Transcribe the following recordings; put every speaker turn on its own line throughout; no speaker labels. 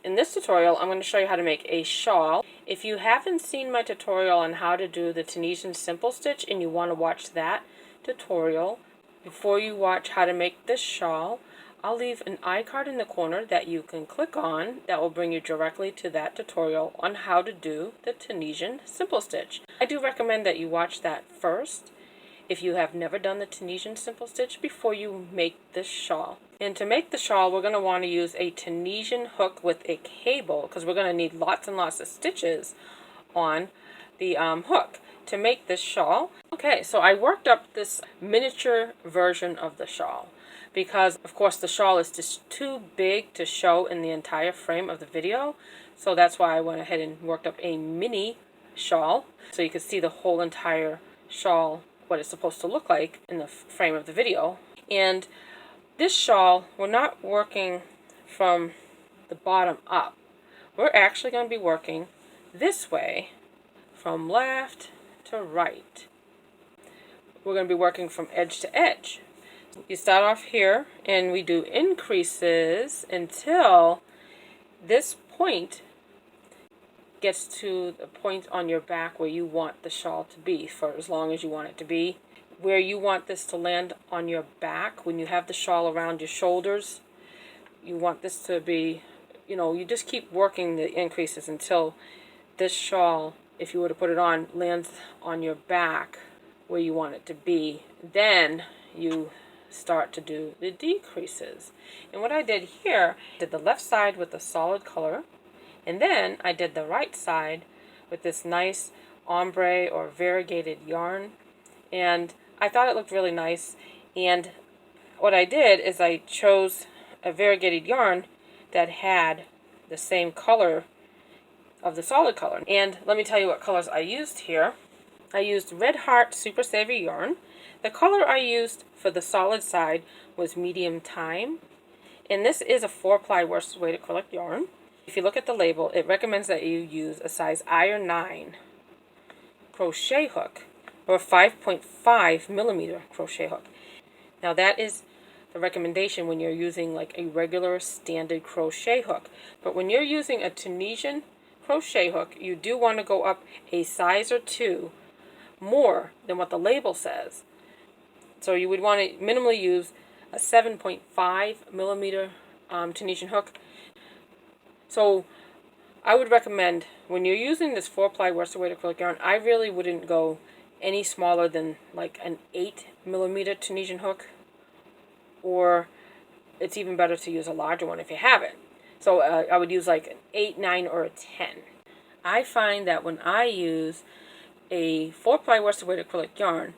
In this tutorial, I'm going to show you how to make a shawl. If you haven't seen my tutorial on how to do the Tunisian Simple Stitch and you want to watch that tutorial before you watch how to make this shawl, I'll leave an iCard in the corner that you can click on that will bring you directly to that tutorial on how to do the Tunisian Simple Stitch. I do recommend that you watch that first if you have never done the Tunisian Simple Stitch before you make this shawl. And to make the shawl, we're going to want to use a Tunisian hook with a cable because we're going to need lots and lots of stitches on the hook to make this shawl. Okay, so I worked up this miniature version of the shawl because, of course, the shawl is just too big to show in the entire frame of the video. So that's why I went ahead and worked up a mini shawl so you can see the whole entire shawl, what it's supposed to look like in the frame of the video. And this shawl, we're not working from the bottom up. We're actually going to be working this way from left to right. We're going to be working from edge to edge. You start off here and we do increases until this point gets to the point on your back where you want the shawl to be for as long as you want it to be. Where you want this to land on your back, when you have the shawl around your shoulders, you want this to be, you just keep working the increases until this shawl, if you were to put it on, lands on your back where you want it to be. Then you start to do the decreases. And what I did here, I did the left side with the solid color, and then I did the right side with this nice ombre or variegated yarn. And I thought it looked really nice, and what I did is I chose a variegated yarn that had the same color of the solid color. And let me tell you what colors I used here. I used Red Heart Super Saver yarn. The color I used for the solid side was Medium Time, and this is a 4-ply worsted weight acrylic yarn. If you look at the label, it recommends that you use a size I or 9 crochet hook or 5.5 millimeter crochet hook. Now that is the recommendation when you're using like a regular standard crochet hook. But when you're using a Tunisian crochet hook, you do want to go up a size or 2 more than what the label says. So you would want to minimally use a 7.5 millimeter Tunisian hook. So I would recommend when you're using this 4-ply worsted weight acrylic yarn, I really wouldn't go any smaller than like an 8 millimeter Tunisian hook, or it's even better to use a larger one if you have it. So I would use like an 8, 9, or a 10. I find that when I use a 4-ply worsted weight acrylic yarn,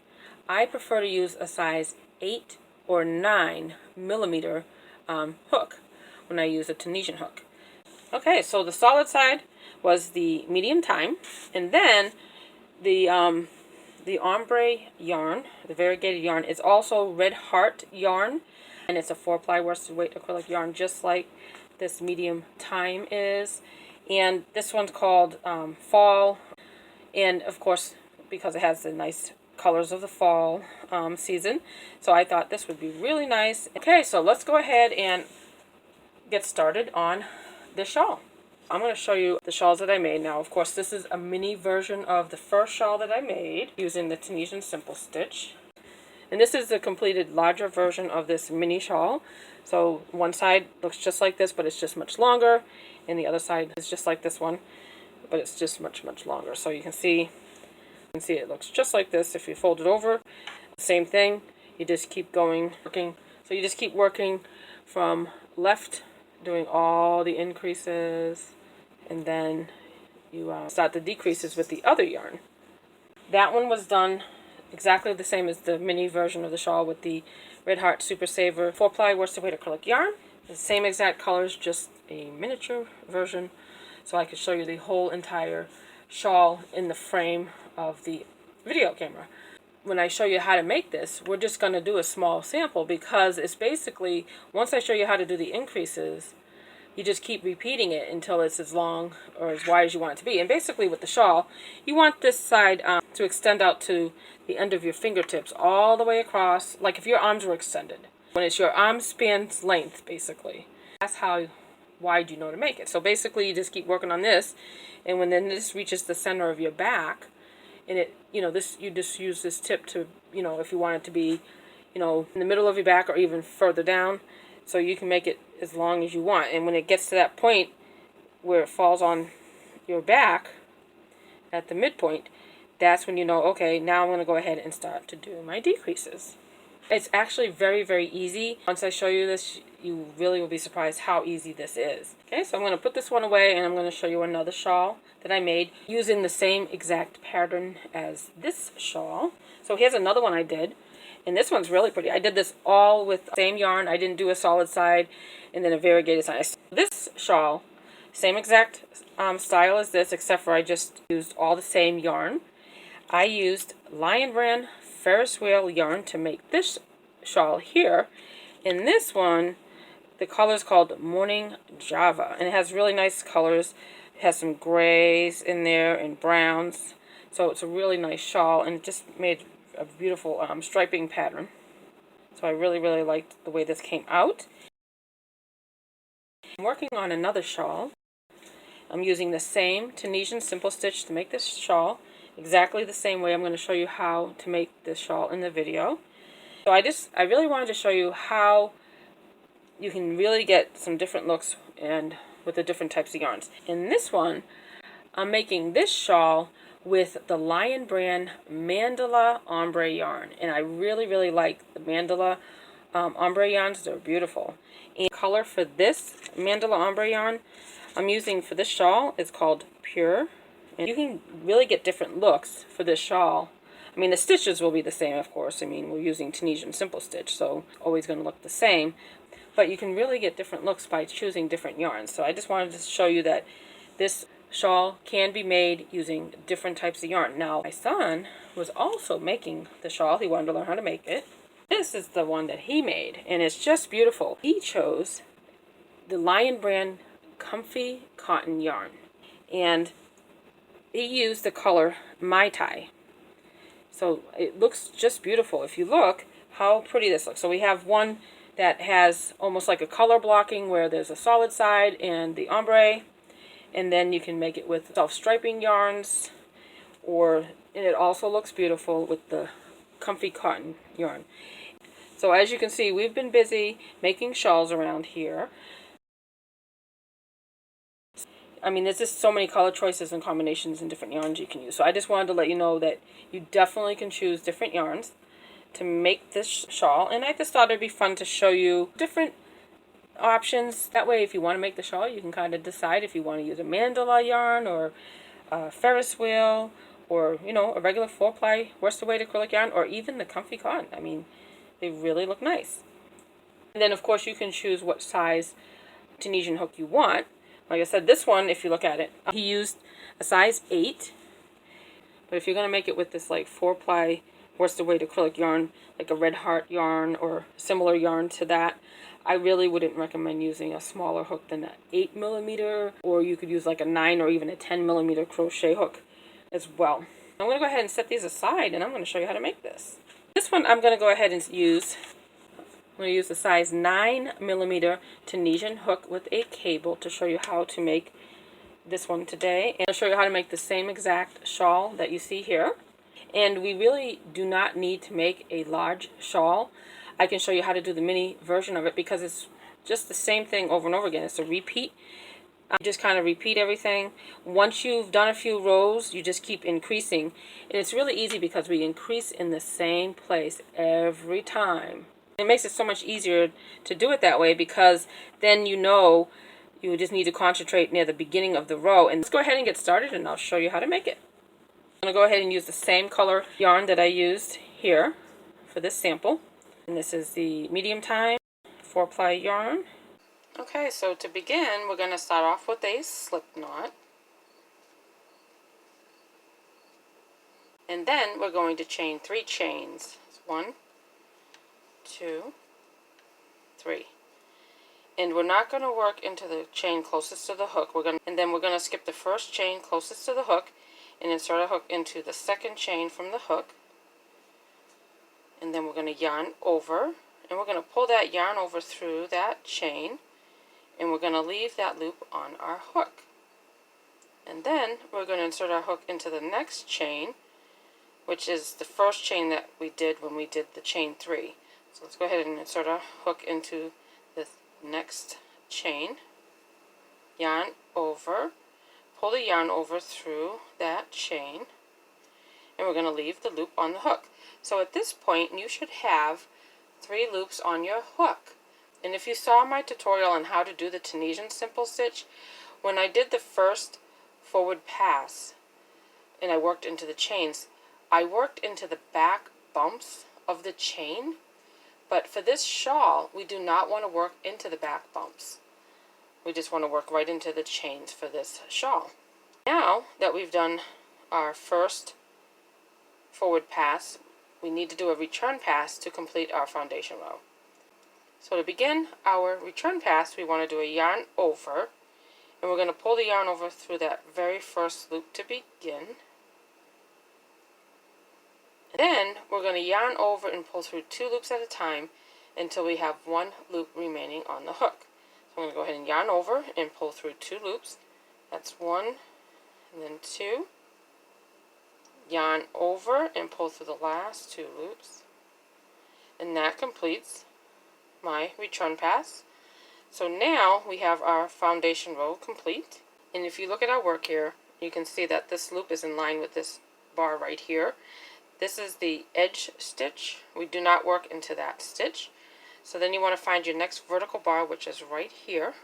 I prefer to use a size 8 or 9 millimeter hook when I use a Tunisian hook. Okay, so the solid side was the Medium Time, and then the ombre yarn, the variegated yarn, is also Red Heart yarn, and it's a 4-ply worsted weight acrylic yarn just like this Medium Time is. And this one's called Fall, and of course because it has the nice colors of the fall season, so I thought this would be really nice. Okay, so let's go ahead and get started on the shawl. I'm going to show you the shawls that I made. Now, of course, this is a mini version of the first shawl that I made using the Tunisian Simple Stitch. And this is the completed larger version of this mini shawl. So one side looks just like this, but it's just much longer. And the other side is just like this one, but it's just much, much longer. So you can see it looks just like this if you fold it over. Same thing. You just keep going, working. So you just keep working from left, doing all the increases, and then you start the decreases with the other yarn. That one was done exactly the same as the mini version of the shawl with the Red Heart Super Saver 4-ply worsted weight acrylic yarn. The same exact colors, just a miniature version, so I could show you the whole entire shawl in the frame of the video camera. When I show you how to make this, we're just going to do a small sample because it's basically, once I show you how to do the increases, you just keep repeating it until it's as long or as wide as you want it to be. And basically with the shawl, you want this side to extend out to the end of your fingertips all the way across, like if your arms were extended. When it's your arm span's length, basically. That's how wide you know to make it. So basically you just keep working on this, and when then this reaches the center of your back, and it, this, you just use this tip to, if you want it to be, in the middle of your back or even further down, so you can make it as long as you want. And when it gets to that point where it falls on your back at the midpoint, that's when you know, okay, now I'm going to go ahead and start to do my decreases. It's actually very, very easy. Once I show you this, you really will be surprised how easy this is. Okay, so I'm going to put this one away, and I'm going to show you another shawl that I made using the same exact pattern as this shawl. So here's another one I did, and this one's really pretty. I did this all with the same yarn. I didn't do a solid side and then a variegated side. This shawl, same exact style as this, except for I just used all the same yarn. I used Lion Brand Ferris wheel yarn to make this shawl here. In this one, the color is called Morning Java, and it has really nice colors. It has some grays in there and browns, so it's a really nice shawl, and it just made a beautiful striping pattern. So I really, really liked the way this came out. I'm working on another shawl. I'm using the same Tunisian Simple Stitch to make this shawl, exactly the same way. I'm going to show you how to make this shawl in the video. So I really wanted to show you how you can really get some different looks and with the different types of yarns. In this one, I'm making this shawl with the Lion Brand Mandala Ombre yarn, and I really, really like the Mandala ombre yarns. They're beautiful. And the color for this Mandala ombre yarn I'm using for this shawl is called Pure. And you can really get different looks for this shawl. I mean, the stitches will be the same, of course. I mean, we're using Tunisian Simple Stitch, so always going to look the same. But you can really get different looks by choosing different yarns. So I just wanted to show you that this shawl can be made using different types of yarn. Now, my son was also making the shawl. He wanted to learn how to make it. This is the one that he made, and it's just beautiful. He chose the Lion Brand Comfy Cotton yarn, and he used the color Mai Tai. So it looks just beautiful. If you look how pretty this looks. So we have one that has almost like a color blocking where there's a solid side and the ombre, and then you can make it with self-striping yarns, and it also looks beautiful with the Comfy Cotton yarn. So as you can see, we've been busy making shawls around here. I mean, there's just so many color choices and combinations and different yarns you can use. So I just wanted to let you know that you definitely can choose different yarns to make this shawl. And I just thought it'd be fun to show you different options. That way, if you want to make the shawl, you can kind of decide if you want to use a mandala yarn or a Ferris wheel, or, a regular 4-ply worsted weight acrylic yarn, or even the Comfy Cotton. I mean, they really look nice. And then, of course, you can choose what size Tunisian hook you want. Like I said, this one, if you look at it, he used a size 8. But if you're going to make it with this like 4-ply worsted weight acrylic yarn, like a Red Heart yarn or similar yarn to that, I really wouldn't recommend using a smaller hook than an 8mm, or you could use like a 9 or even a 10mm crochet hook as well. I'm going to go ahead and set these aside, and I'm going to show you how to make this. This one I'm going to go ahead and use. I'm going to use the size 9mm Tunisian hook with a cable to show you how to make this one today. And I'll show you how to make the same exact shawl that you see here. And we really do not need to make a large shawl. I can show you how to do the mini version of it because it's just the same thing over and over again. It's a repeat. You just kind of repeat everything. Once you've done a few rows, you just keep increasing. And it's really easy because we increase in the same place every time. It makes it so much easier to do it that way because then you just need to concentrate near the beginning of the row. And let's go ahead and get started, and I'll show you how to make it. I'm going to go ahead and use the same color yarn that I used here for this sample. And this is the medium time 4-ply yarn. Okay, so to begin, we're going to start off with a slip knot. And then we're going to chain 3 chains. 1, 2, 3. And we're not going to work into the chain closest to the hook. And then we're going to skip the first chain closest to the hook and insert a hook into the second chain from the hook. And then we're going to yarn over, and we're going to pull that yarn over through that chain, and we're going to leave that loop on our hook. And then we're going to insert our hook into the next chain, which is the first chain that we did when we did the chain 3. So let's go ahead and insert our hook into the next chain, yarn over, pull the yarn over through that chain, and we're going to leave the loop on the hook. So at this point you should have 3 loops on your hook. And if you saw my tutorial on how to do the Tunisian Simple Stitch, when I did the first forward pass and I worked into the chains, I worked into the back bumps of the chain. But for this shawl, we do not want to work into the back bumps. We just want to work right into the chains for this shawl. Now that we've done our first forward pass, we need to do a return pass to complete our foundation row. So to begin our return pass, we want to do a yarn over, and we're going to pull the yarn over through that very first loop to begin. Then we're going to yarn over and pull through 2 loops at a time until we have 1 loop remaining on the hook. So I'm going to go ahead and yarn over and pull through 2 loops. That's 1 and then 2. Yarn over and pull through the last 2 loops. And that completes my return pass. So now we have our foundation row complete. And if you look at our work here, you can see that this loop is in line with this bar right here. This is the edge stitch. We do not work into that stitch. So then you want to find your next vertical bar, which is right here.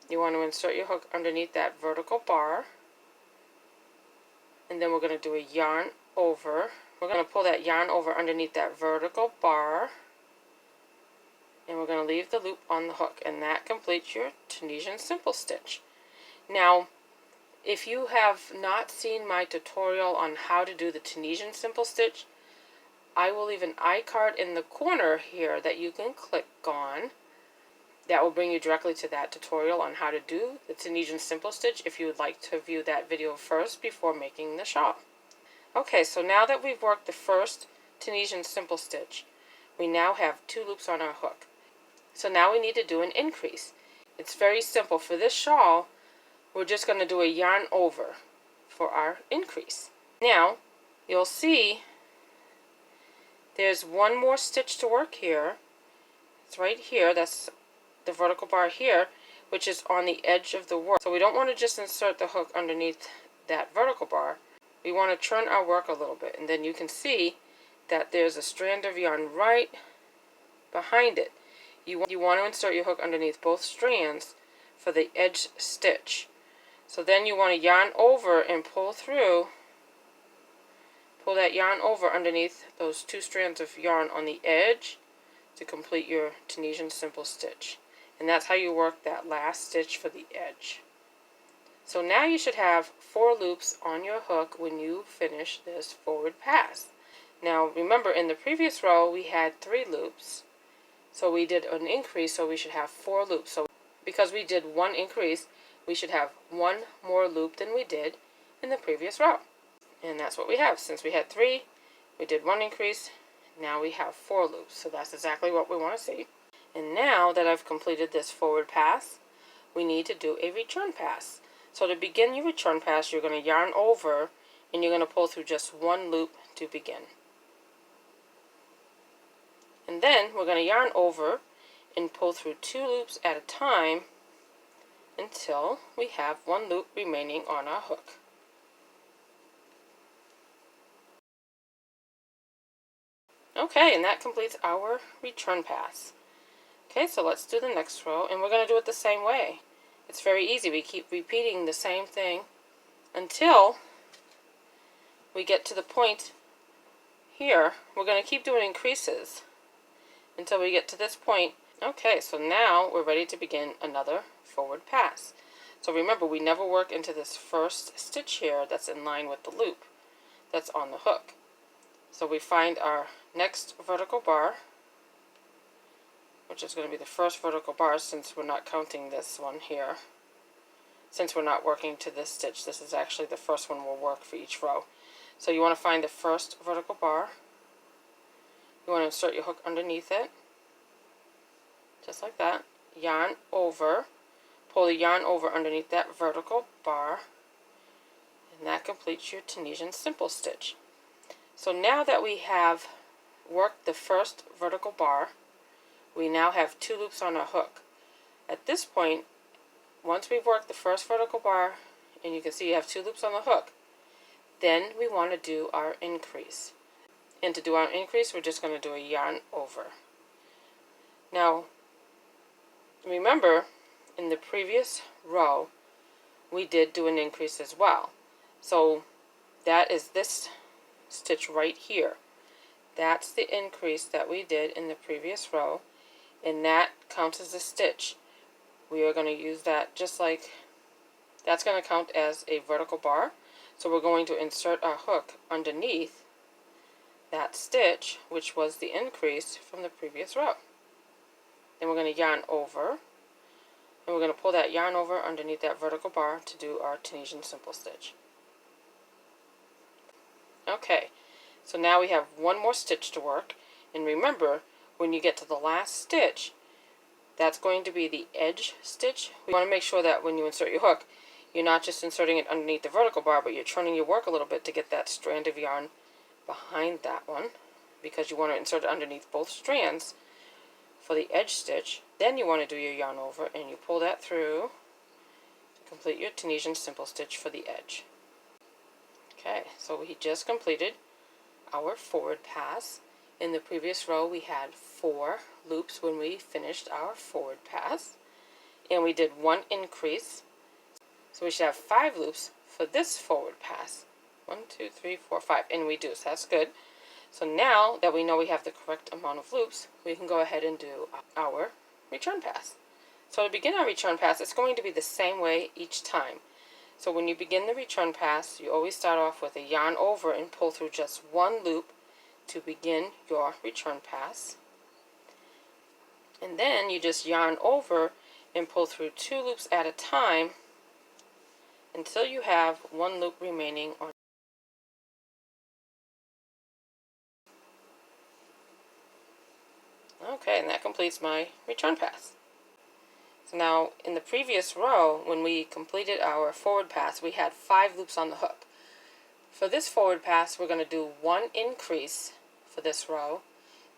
You want to insert your hook underneath that vertical bar. And then we're going to do a yarn over. We're going to pull that yarn over underneath that vertical bar. And we're going to leave the loop on the hook. And that completes your Tunisian Simple Stitch. Now, if you have not seen my tutorial on how to do the Tunisian Simple Stitch, I will leave an iCard in the corner here that you can click on. That will bring you directly to that tutorial on how to do the Tunisian Simple Stitch if you would like to view that video first before making the shawl. Okay, so now that we've worked the first Tunisian Simple Stitch, we now have 2 loops on our hook. So now we need to do an increase. It's very simple. For this shawl, we're just going to do a yarn over for our increase. Now, you'll see there's 1 more stitch to work here. It's right here. That's the vertical bar here, which is on the edge of the work. So we don't want to just insert the hook underneath that vertical bar. We want to turn our work a little bit, and then you can see that there's a strand of yarn right behind it. You want to insert your hook underneath both strands for the edge stitch. So then you want to yarn over and pull that yarn over underneath those 2 strands of yarn on the edge to complete your Tunisian Simple Stitch. And that's how you work that last stitch for the edge. So now you should have 4 loops on your hook when you finish this forward pass. Now remember, in the previous row we had 3 loops. So we did an increase, so we should have 4 loops. So because we did 1 increase, we should have 1 more loop than we did in the previous row. And that's what we have. Since we had 3, we did 1 increase, now we have 4 loops. So that's exactly what we want to see. And now that I've completed this forward pass, we need to do a return pass. So to begin your return pass, you're going to yarn over and you're going to pull through just 1 loop to begin. And then we're going to yarn over and pull through 2 loops at a time until we have 1 loop remaining on our hook. Okay, and that completes our return pass. Okay, so let's do the next row, and we're going to do it the same way. It's very easy. We keep repeating the same thing until we get to the point here. We're going to keep doing increases until we get to this point. Okay, so now we're ready to begin another forward pass. So remember, we never work into this first stitch here that's in line with the loop that's on the hook. So we find our next vertical bar, which is going to be the first vertical bar since we're not counting this one here. Since we're not working to this stitch, this is actually the first one we'll work for each row. So you want to find the first vertical bar. You want to insert your hook underneath it. just like that, yarn over, pull the yarn over underneath that vertical bar, and that completes your Tunisian Simple Stitch. So now that we have worked the first vertical bar, we now have 2 loops on our hook. At this point, once we've worked the first vertical bar, and you can see you have 2 loops on the hook, then we want to do our increase. And to do our increase, we're just going to do a yarn over. Now, remember, in the previous row, we did do an increase as well. So that is this stitch right here. That's the increase that we did in the previous row, and that counts as a stitch. We are going to use that just like, that's going to count as a vertical bar. So we're going to insert our hook underneath that stitch, which was the increase from the previous row. Then we're going to yarn over, and we're going to pull that yarn over underneath that vertical bar to do our Tunisian Simple Stitch. Okay, so now we have one more stitch to work, and remember, when you get to the last stitch, that's going to be the edge stitch. We want to make sure that when you insert your hook, you're not just inserting it underneath the vertical bar, but you're turning your work a little bit to get that strand of yarn behind that one, because you want to insert it underneath both strands for the edge stitch. Then you want to do your yarn over, and you pull that through to complete your Tunisian Simple Stitch for the edge. Okay, so we just completed our forward pass. In the previous row we had 4 loops when we finished our forward pass, and we did 1 increase. So we should have 5 loops for this forward pass. 1, 2, 3, 4, 5, and we do, so that's good. So now that we know we have the correct amount of loops, we can go ahead and do our return pass. So to begin our return pass, it's going to be the same way each time. So when you begin the return pass, you always start off with a yarn over and pull through just 1 loop to begin your return pass. And then you just yarn over and pull through 2 loops at a time until you have 1 loop remaining on. Okay, and that completes my return pass. So now in the previous row, when we completed our forward pass, we had 5 loops on the hook. For this forward pass, we're going to do 1 increase for this row.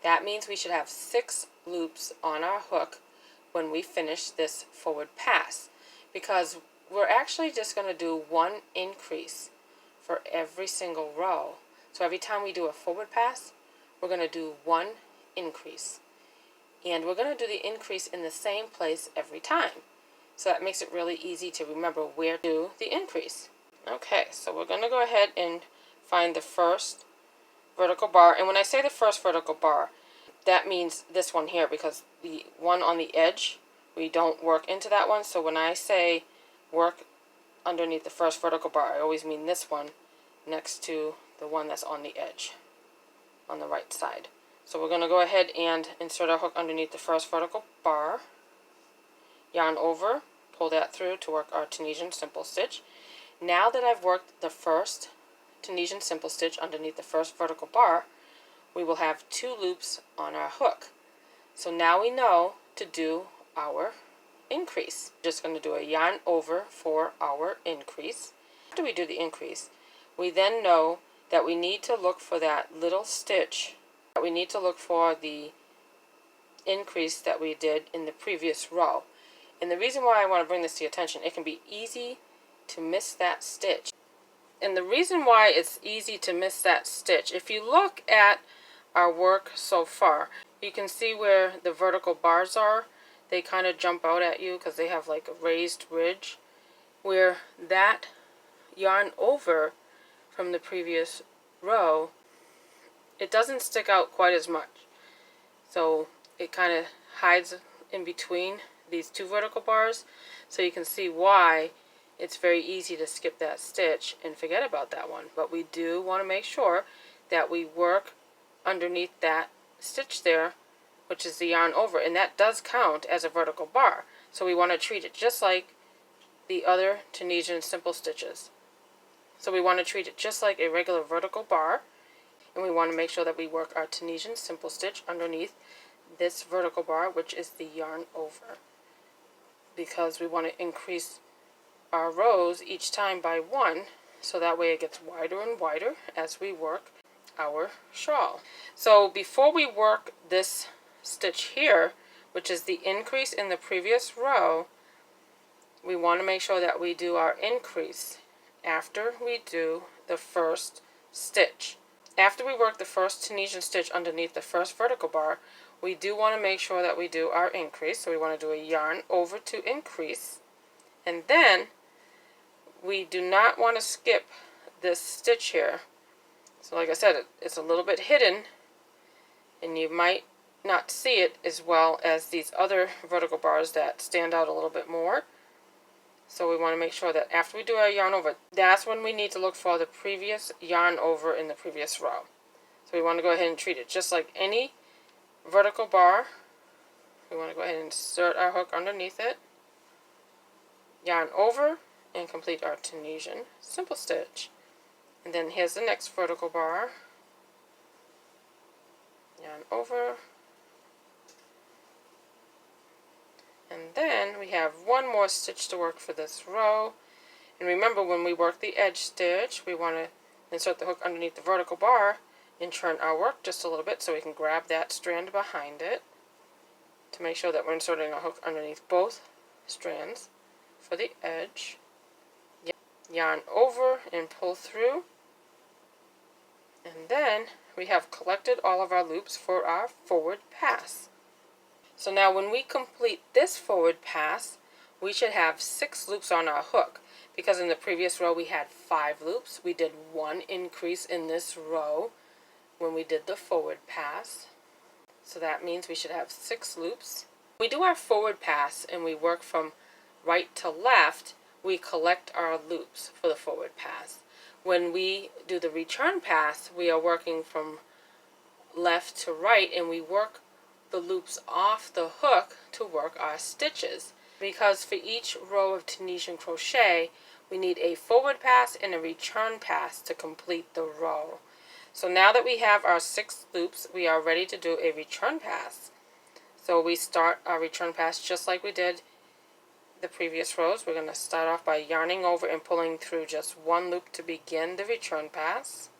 That means we should have 6 loops on our hook when we finish this forward pass, because we're actually just going to do 1 increase for every single row. So every time we do a forward pass, we're going to do 1 increase. And we're going to do the increase in the same place every time. So that makes it really easy to remember where to do the increase. Okay, so we're going to go ahead and find the first vertical bar. And when I say the first vertical bar, that means this one here, because the one on the edge, we don't work into that one. So when I say work underneath the first vertical bar, I always mean this one next to the one that's on the edge on the right side. So we're going to go ahead and insert our hook underneath the first vertical bar, yarn over, pull that through to work our Tunisian Simple Stitch. Now that I've worked the first Tunisian Simple Stitch underneath the first vertical bar, we will have 2 loops on our hook. So now we know to do our increase. Just going to do a yarn over for our increase. After we do the increase, we then know that we need to look for that little stitch. We need to look for the increase that we did in the previous row. And the reason why I want to bring this to your attention, it can be easy to miss that stitch. And the reason why it's easy to miss that stitch, if you look at our work so far, you can see where the vertical bars are. They kind of jump out at you because they have like a raised ridge, where that yarn over from the previous row, it doesn't stick out quite as much. So it kind of hides in between these 2 vertical bars. So you can see why it's very easy to skip that stitch and forget about that one. But we do want to make sure that we work underneath that stitch there, which is the yarn over. And that does count as a vertical bar. So we want to treat it just like the other Tunisian Simple Stitches. So we want to treat it just like a regular vertical bar. And we want to make sure that we work our Tunisian Simple Stitch underneath this vertical bar, which is the yarn over, because we want to increase our rows each time by 1, so that way it gets wider and wider as we work our shawl. So before we work this stitch here, which is the increase in the previous row, we want to make sure that we do our increase after we do the first stitch. After we work the first Tunisian stitch underneath the first vertical bar, we do want to make sure that we do our increase. So we want to do a yarn over to increase, and then we do not want to skip this stitch here. So like I said, it's a little bit hidden, and you might not see it as well as these other vertical bars that stand out a little bit more. So we want to make sure that after we do our yarn over, that's when we need to look for the previous yarn over in the previous row. So we want to go ahead and treat it just like any vertical bar. We want to go ahead and insert our hook underneath it, yarn over, and complete our Tunisian simple stitch. And then here's the next vertical bar, yarn over, and then we have one more stitch to work for this row. And remember, when we work the edge stitch, we want to insert the hook underneath the vertical bar and turn our work just a little bit so we can grab that strand behind it to make sure that we're inserting our hook underneath both strands for the edge. Yarn over and pull through, and then we have collected all of our loops for our forward pass. So now when we complete this forward pass, we should have 6 loops on our hook, because in the previous row we had 5 loops. We did 1 increase in this row when we did the forward pass, so that means we should have 6 loops. We do our forward pass and we work from right to left. We collect our loops for the forward pass. When we do the return pass, we are working from left to right, and we work the loops off the hook to work our stitches, because for each row of Tunisian crochet we need a forward pass and a return pass to complete the row. So now that we have our 6 loops, we are ready to do a return pass. So we start our return pass just like we did the previous rows. We're going to start off by yarning over and pulling through just 1 loop to begin the return pass.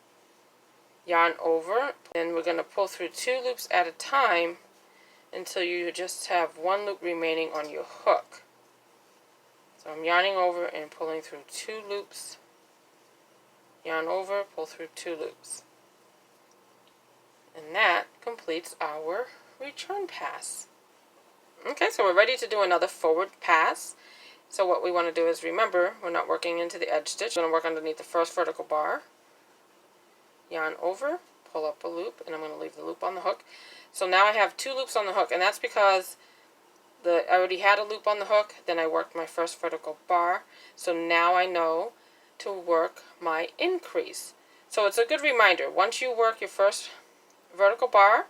Yarn over, and we're going to pull through 2 loops at a time until you just have 1 loop remaining on your hook. So I'm yarning over and pulling through 2 loops. Yarn over, pull through 2 loops. And that completes our return pass. Okay, so we're ready to do another forward pass. So what we want to do is, remember, we're not working into the edge stitch. We're going to work underneath the first vertical bar. Yarn over, pull up a loop, and I'm going to leave the loop on the hook. So now I have 2 loops on the hook, and that's because I already had a loop on the hook, then I worked my first vertical bar. So now I know to work my increase. So it's a good reminder. Once you work your first vertical bar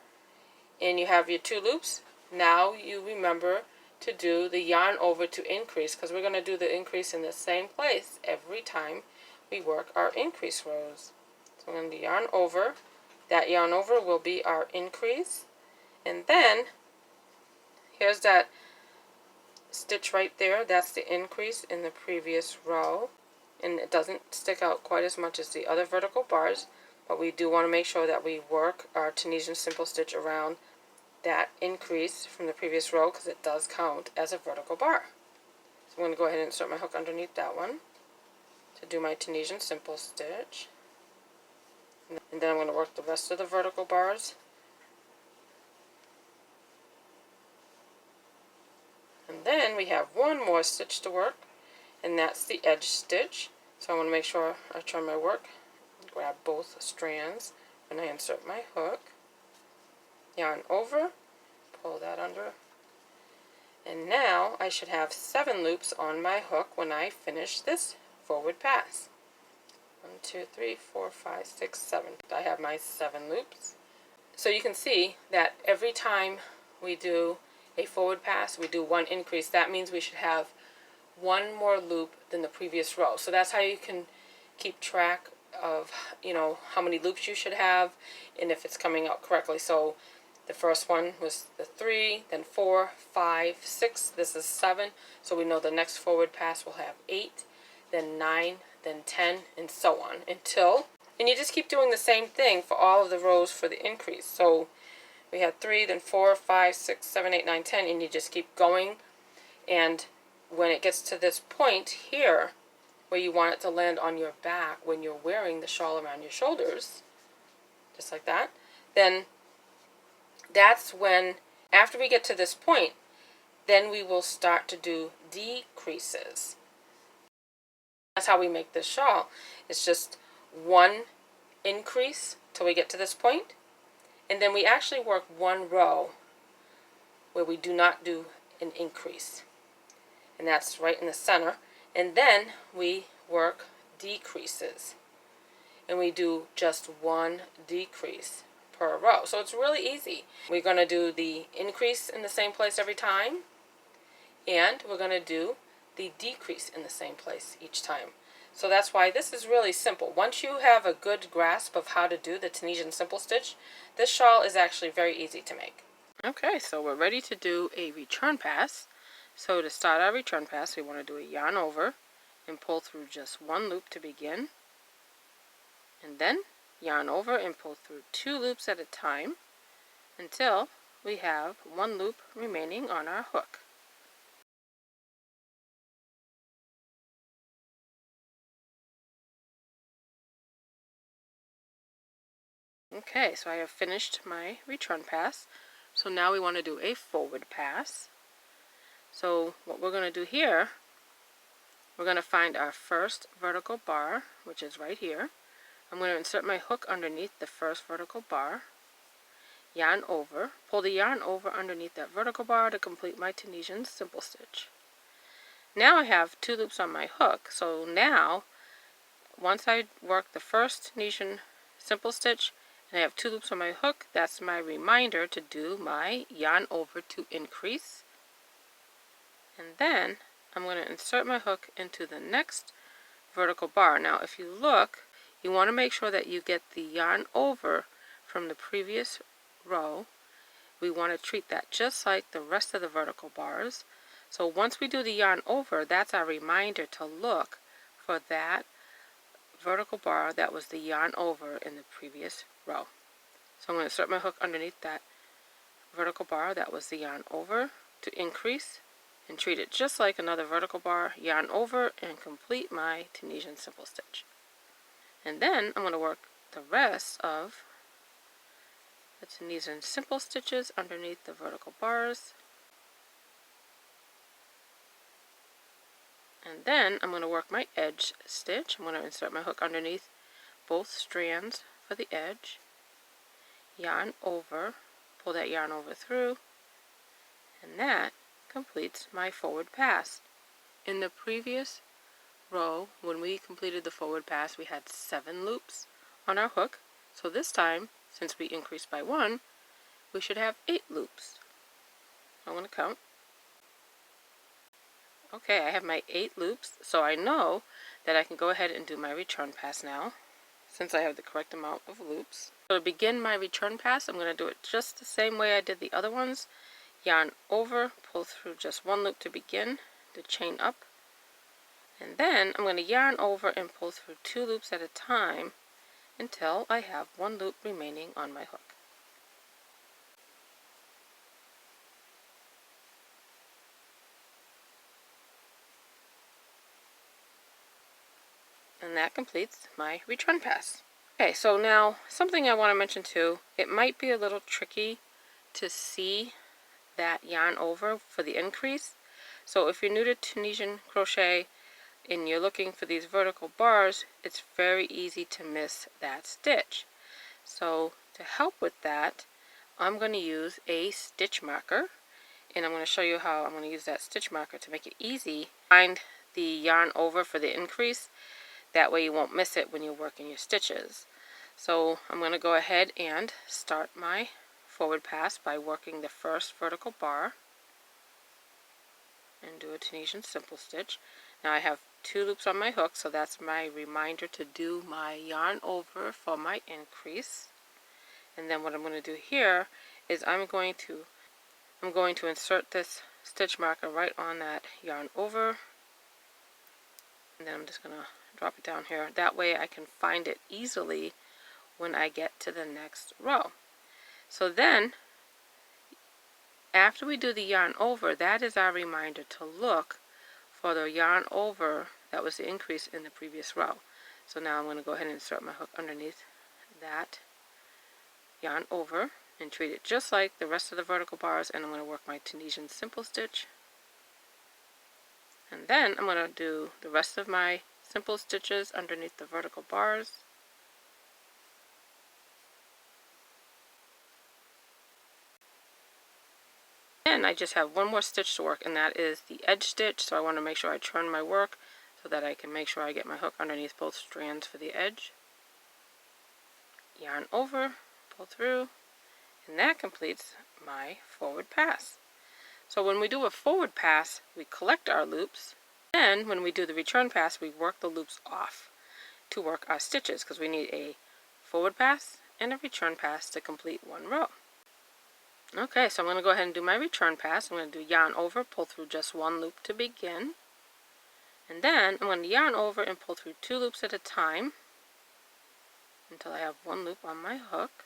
and you have your 2 loops, now you remember to do the yarn over to increase, because we're going to do the increase in the same place every time we work our increase rows. So we're going to yarn over. That yarn over will be our increase. And then here's that stitch right there. That's the increase in the previous row. And it doesn't stick out quite as much as the other vertical bars, but we do want to make sure that we work our Tunisian simple stitch around that increase from the previous row, because it does count as a vertical bar. So I'm going to go ahead and insert my hook underneath that one to do my Tunisian simple stitch. And then I'm going to work the rest of the vertical bars. And then we have 1 more stitch to work, and that's the edge stitch. So I want to make sure I turn my work, grab both strands when I insert my hook. Yarn over, pull that under, and now I should have 7 loops on my hook when I finish this forward pass. 1, 2, 3, 4, 5, 6, 7. I have my 7 loops. So you can see that every time we do a forward pass, we do 1 increase. That means we should have 1 more loop than the previous row. So that's how you can keep track of, how many loops you should have and if it's coming out correctly. So The first one was the 3, then 4, 5, 6. This is 7. So we know the next forward pass will have 8, then 9, then 10, and so on until, and you just keep doing the same thing for all of the rows for the increase. So we had 3, then 4, 5, 6, 7, 8, 9, 10, and you just keep going. And when it gets to this point here, where you want it to land on your back when you're wearing the shawl around your shoulders, just like that, then that's when, after we get to this point, then we will start to do decreases. That's how we make this shawl. It's just one increase till we get to this point, and then we actually work one row where we do not do an increase, and that's right in the center. And then we work decreases, and we do just one decrease per row. So it's really easy. We're going to do the increase in the same place every time, and we're going to do the decrease in the same place each time. So that's why this is really simple. Once you have a good grasp of how to do the Tunisian Simple Stitch, this shawl is actually very easy to make. Okay, so we're ready to do a return pass. So to start our return pass, we want to do a yarn over and pull through just one loop to begin, and then yarn over and pull through 2 loops at a time until we have 1 loop remaining on our hook. Okay, so I have finished my return pass. So now we want to do a forward pass. So what we're going to do here, we're going to find our first vertical bar, which is right here. I'm going to insert my hook underneath the first vertical bar, yarn over, pull the yarn over underneath that vertical bar to complete my Tunisian Simple Stitch. Now I have 2 loops on my hook, so now once I work the first Tunisian Simple Stitch and I have 2 loops on my hook, that's my reminder to do my yarn over to increase. And then I'm going to insert my hook into the next vertical bar. Now if you look, you want to make sure that you get the yarn over from the previous row. We want to treat that just like the rest of the vertical bars. So once we do the yarn over, that's our reminder to look for that vertical bar that was the yarn over in the previous row. So I'm going to insert my hook underneath that vertical bar that was the yarn over to increase, and treat it just like another vertical bar, yarn over, and complete my Tunisian Simple Stitch. And then I'm going to work the rest of the Tunisian Simple Stitches underneath the vertical bars. And then I'm going to work my edge stitch. I'm going to insert my hook underneath both strands for the edge, yarn over, pull that yarn over through, and that completes my forward pass. In the previous row, when we completed the forward pass, we had 7 loops on our hook. So this time, since we increased by 1, we should have 8 loops. I'm going to count. Okay, I have my 8 loops, so I know that I can go ahead and do my return pass now, since I have the correct amount of loops. So to begin my return pass, I'm going to do it just the same way I did the other ones. Yarn over, pull through just 1 loop to begin, to chain up, and then I'm going to yarn over and pull through 2 loops at a time until I have 1 loop remaining on my hook. And that completes my return pass. Okay, so now something I want to mention too, it might be a little tricky to see that yarn over for the increase. So if you're new to Tunisian crochet and you're looking for these vertical bars, it's very easy to miss that stitch. So to help with that, I'm going to use a stitch marker, and I'm going to show you how I'm going to use that stitch marker to make it easy. Find the yarn over for the increase, that way you won't miss it when you're working your stitches. So I'm going to go ahead and start my forward pass by working the first vertical bar and do a Tunisian Simple Stitch. Now I have 2 loops on my hook, so that's my reminder to do my yarn over for my increase. And then what I'm going to do here is I'm going to insert this stitch marker right on that yarn over, and then I'm just going to drop it down here. That way I can find it easily when I get to the next row. So then, after we do the yarn over, that is our reminder to look for the yarn over that was the increase in the previous row. So now I'm going to go ahead and insert my hook underneath that yarn over and treat it just like the rest of the vertical bars, and I'm going to work my Tunisian Simple Stitch. And then I'm going to do the rest of my simple stitches underneath the vertical bars. And I just have one more stitch to work, and that is the edge stitch. So I want to make sure I turn my work so that I can make sure I get my hook underneath both strands for the edge. Yarn over, pull through, and that completes my forward pass. So when we do a forward pass, we collect our loops. Then when we do the return pass, we work the loops off to work our stitches, because we need a forward pass and a return pass to complete one row. Okay, so I'm going to go ahead and do my return pass. I'm going to do yarn over, pull through just one loop to begin. And then I'm going to yarn over and pull through 2 loops at a time until I have 1 loop on my hook.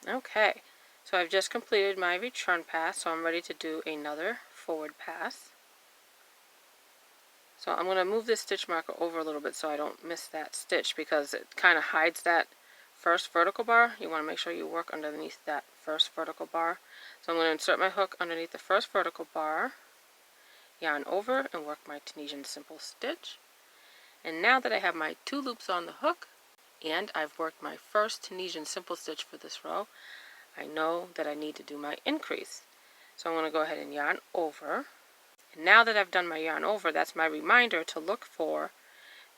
Okay, so I've just completed my return pass, so I'm ready to do another forward pass. So I'm going to move this stitch marker over a little bit so I don't miss that stitch, because it kind of hides that first vertical bar. You want to make sure you work underneath that first vertical bar. So I'm going to insert my hook underneath the first vertical bar, yarn over, and work my Tunisian Simple Stitch. And now that I have my 2 loops on the hook, and I've worked my first Tunisian Simple Stitch for this row, I know that I need to do my increase. So I'm going to go ahead and yarn over. And now that I've done my yarn over, that's my reminder to look for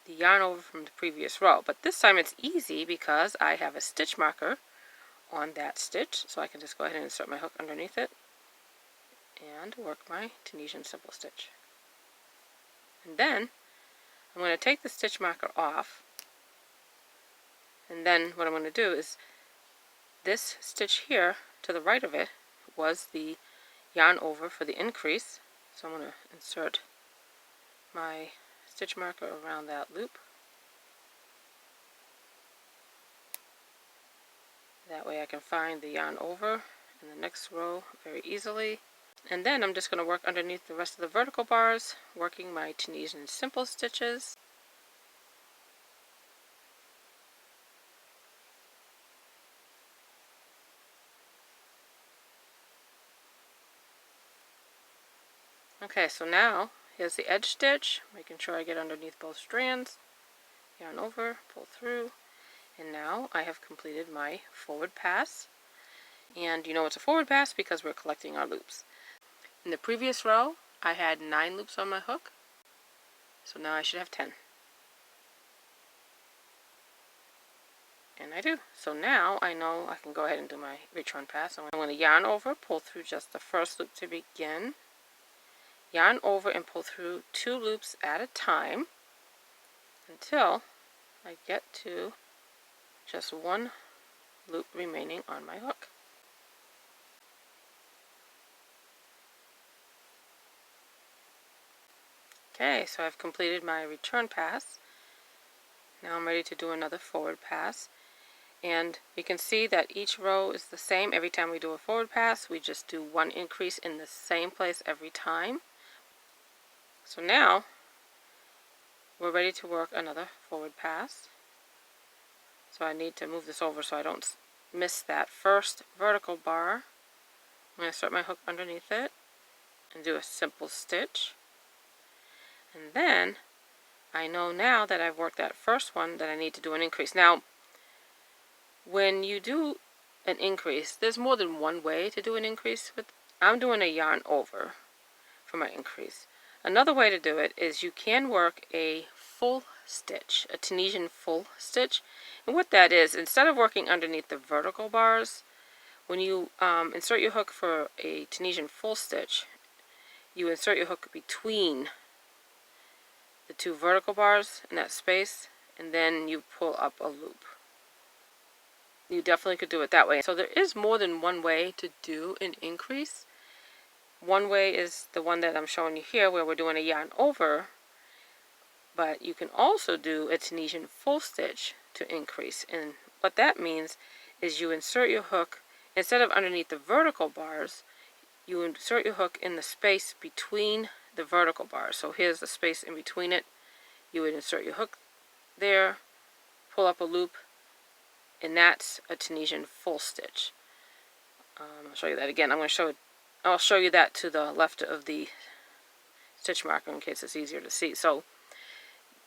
the yarn over from the previous row. But this time it's easy because I have a stitch marker on that stitch, so I can just go ahead and insert my hook underneath it and work my Tunisian Simple Stitch. And then I'm going to take the stitch marker off, and then what I'm going to do is this stitch here to the right of it was the yarn over for the increase. So I'm going to insert my stitch marker around that loop. That way I can find the yarn over in the next row very easily. And then I'm just going to work underneath the rest of the vertical bars, working my Tunisian Simple Stitches. Okay, so now here's the edge stitch, making sure I get underneath both strands, yarn over, pull through, and now I have completed my forward pass. And you know it's a forward pass because we're collecting our loops. In the previous row, I had 9 loops on my hook, so now I should have 10. And I do. So now I know I can go ahead and do my return pass. I'm going to yarn over, pull through just the first loop to begin. Yarn over and pull through 2 loops at a time until I get to just 1 loop remaining on my hook. Okay, so I've completed my return pass. Now I'm ready to do another forward pass. And you can see that each row is the same. Every time we do a forward pass, we just do 1 increase in the same place every time. So now we're ready to work another forward pass. So I need to move this over so I don't miss that first vertical bar. I'm going to insert my hook underneath it and do a simple stitch. And then I know now that I've worked that first one that I need to do an increase. Now, when you do an increase, there's more than one way to do an increase. I'm doing a yarn over for my increase. Another way to do it is you can work a full stitch, a Tunisian full stitch. And what that is, instead of working underneath the vertical bars, when you insert your hook for a Tunisian full stitch, you insert your hook between the two vertical bars in that space, and then you pull up a loop. You definitely could do it that way. So there is more than one way to do an increase. One way is the one that I'm showing you here, where we're doing a yarn over, but you can also do a Tunisian full stitch to increase. And what that means is you insert your hook, instead of underneath the vertical bars, you insert your hook in the space between the vertical bars. So here's the space in between it. You would insert your hook there, pull up a loop, and that's a Tunisian full stitch. I'll show you that again. I'll show you that to the left of the stitch marker in case it's easier to see. So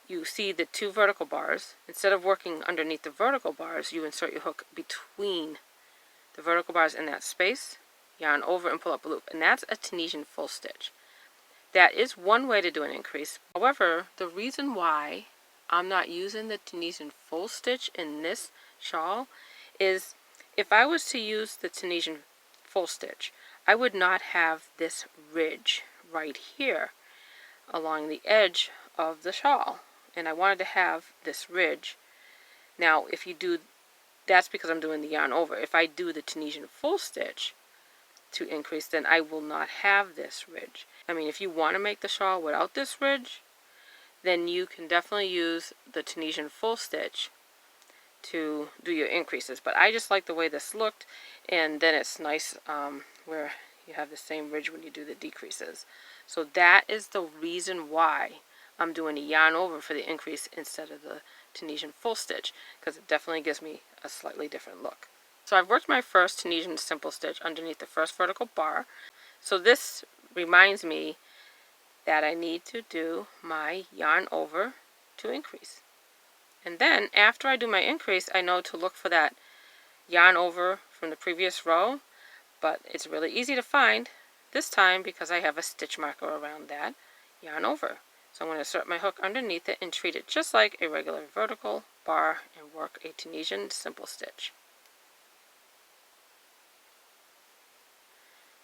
you see the two vertical bars. Instead of working underneath the vertical bars, you insert your hook between the vertical bars in that space, yarn over, and pull up a loop. And that's a Tunisian full stitch. That is one way to do an increase. However, the reason why I'm not using the Tunisian full stitch in this shawl is if I was to use the Tunisian full stitch, I would not have this ridge right here along the edge of the shawl. And I wanted to have this ridge. Now, if you do, that's because I'm doing the yarn over. If I do the Tunisian full stitch to increase, then I will not have this ridge. I mean, if you want to make the shawl without this ridge, then you can definitely use the Tunisian full stitch to do your increases. But I just like the way this looked, and then it's nice where you have the same ridge when you do the decreases. So that is the reason why I'm doing a yarn over for the increase instead of the Tunisian full stitch, because it definitely gives me a slightly different look. So I've worked my first Tunisian simple stitch underneath the first vertical bar. So this reminds me that I need to do my yarn over to increase. And then after I do my increase, I know to look for that yarn over from the previous row, but it's really easy to find this time because I have a stitch marker around that yarn over. So I'm going to insert my hook underneath it and treat it just like a regular vertical bar and work a Tunisian simple stitch.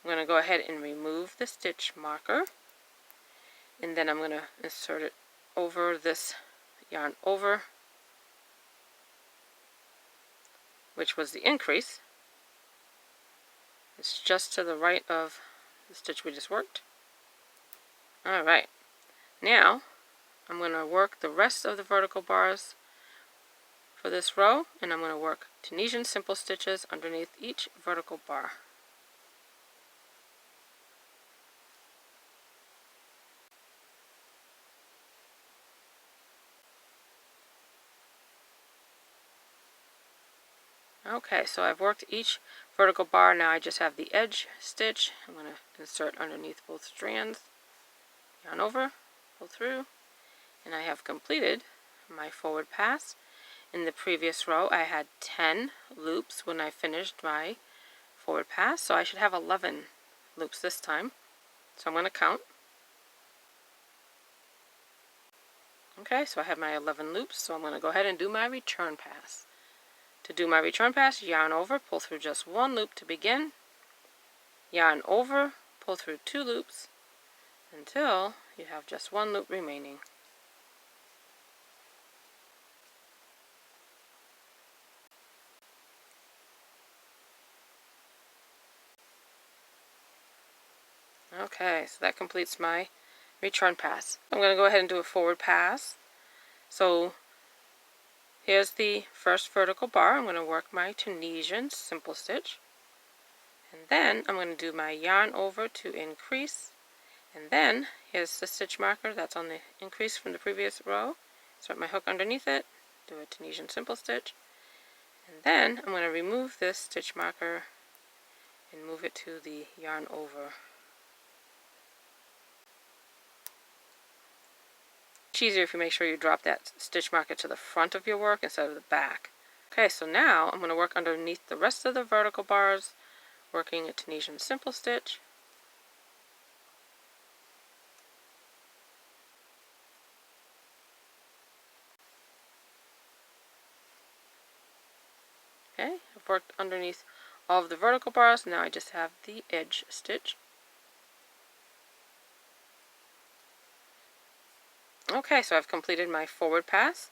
I'm going to go ahead and remove the stitch marker, and then I'm going to insert it over this yarn over, which was the increase. It's just to the right of the stitch we just worked. Alright, now I'm going to work the rest of the vertical bars for this row, and I'm going to work Tunisian simple stitches underneath each vertical bar. Okay, so I've worked each vertical bar. Now I just have the edge stitch. I'm going to insert underneath both strands, yarn over, pull through, and I have completed my forward pass. In the previous row I had 10 loops when I finished my forward pass, so I should have 11 loops this time. So I'm going to count. Okay, so I have my 11 loops, so I'm going to go ahead and do my return pass. To do my return pass, yarn over, pull through just one loop to begin, yarn over, pull through 2 loops until you have just 1 loop remaining. Okay, so that completes my return pass. I'm going to go ahead and do a forward pass. So here's the first vertical bar. I'm going to work my Tunisian simple stitch, and then I'm going to do my yarn over to increase, and then here's the stitch marker that's on the increase from the previous row. Insert my hook underneath it, do a Tunisian simple stitch, and then I'm going to remove this stitch marker and move it to the yarn over. It's easier if you make sure you drop that stitch marker to the front of your work instead of the back. Okay, so now I'm going to work underneath the rest of the vertical bars, working a Tunisian simple stitch. worked underneath all of the vertical bars. Now I just have the edge stitch. Okay, so I've completed my forward pass.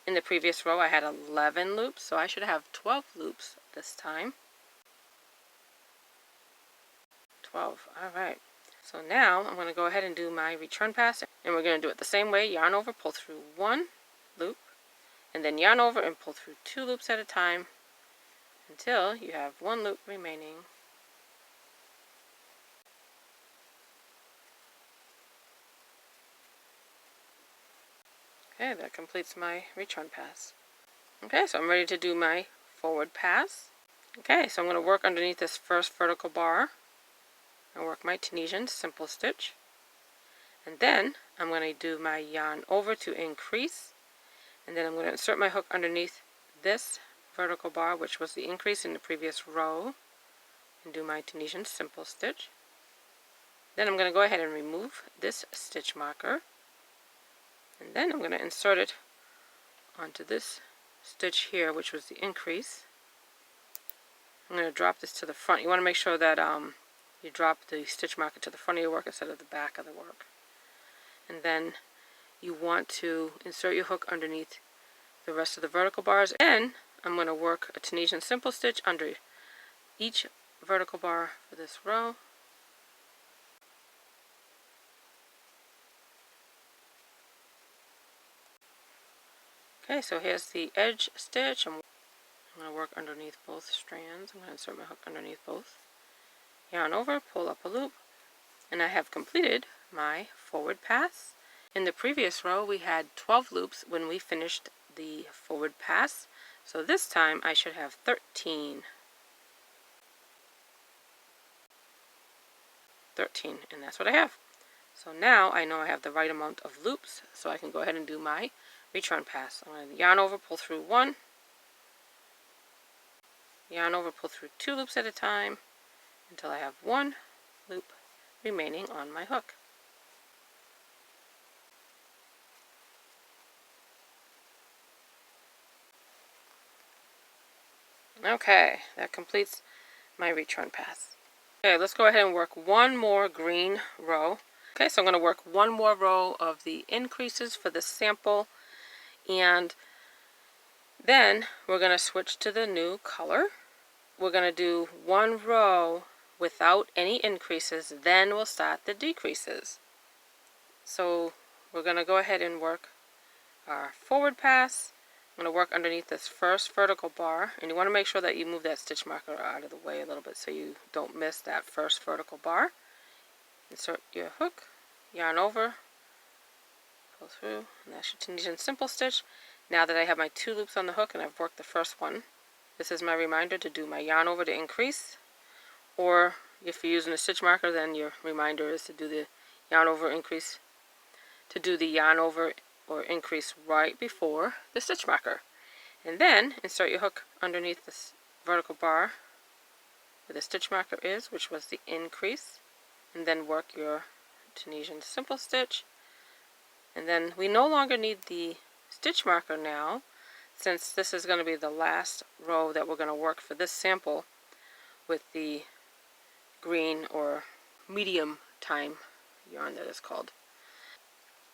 In the previous row I had 11 loops, so I should have 12 loops this time. 12, alright. So now I'm going to go ahead and do my return pass, and we're going to do it the same way. Yarn over, pull through one loop, and then yarn over and pull through 2 loops at a time until you have 1 loop remaining. Okay, that completes my return pass. Okay, so I'm ready to do my forward pass. Okay, so I'm going to work underneath this first vertical bar and work my Tunisian Simple Stitch. And then I'm going to do my yarn over to increase, and then I'm going to insert my hook underneath this vertical bar, which was the increase in the previous row, and do my Tunisian Simple Stitch. Then I'm going to go ahead and remove this stitch marker, and then I'm going to insert it onto this stitch here, which was the increase. I'm going to drop this to the front. You want to make sure that you drop the stitch marker to the front of your work instead of the back of the work. And then you want to insert your hook underneath the rest of the vertical bars, and I'm going to work a Tunisian Simple Stitch under each vertical bar for this row. Okay, so here's the edge stitch. I'm going to work underneath both strands. I'm going to insert my hook underneath both. Yarn over, pull up a loop, and I have completed my forward pass. In the previous row we had 12 loops when we finished the forward pass, so this time I should have 13. 13, and that's what I have. So now I know I have the right amount of loops, so I can go ahead and do my return pass. I'm going to yarn over, pull through 1, yarn over, pull through 2 loops at a time until I have 1 loop remaining on my hook. Okay, that completes my return pass. Okay, let's go ahead and work one more green row. Okay, so I'm going to work one more row of the increases for the sample, and then we're going to switch to the new color. We're going to do one row without any increases, then we'll start the decreases. So we're going to go ahead and work our forward pass. I'm going to work underneath this first vertical bar, and you want to make sure that you move that stitch marker out of the way a little bit so you don't miss that first vertical bar. Insert your hook, yarn over, pull through, and that's your Tunisian Simple Stitch. Now that I have my 2 loops on the hook and I've worked the first one, this is my reminder to do my yarn over to increase, or if you're using a stitch marker, then your reminder is to do the yarn over increase, to do the yarn over or increase right before the stitch marker. And then insert your hook underneath this vertical bar where the stitch marker is, which was the increase, and then work your Tunisian Simple Stitch. And then we no longer need the stitch marker now, since this is going to be the last row that we're going to work for this sample with the green or medium time yarn that is called.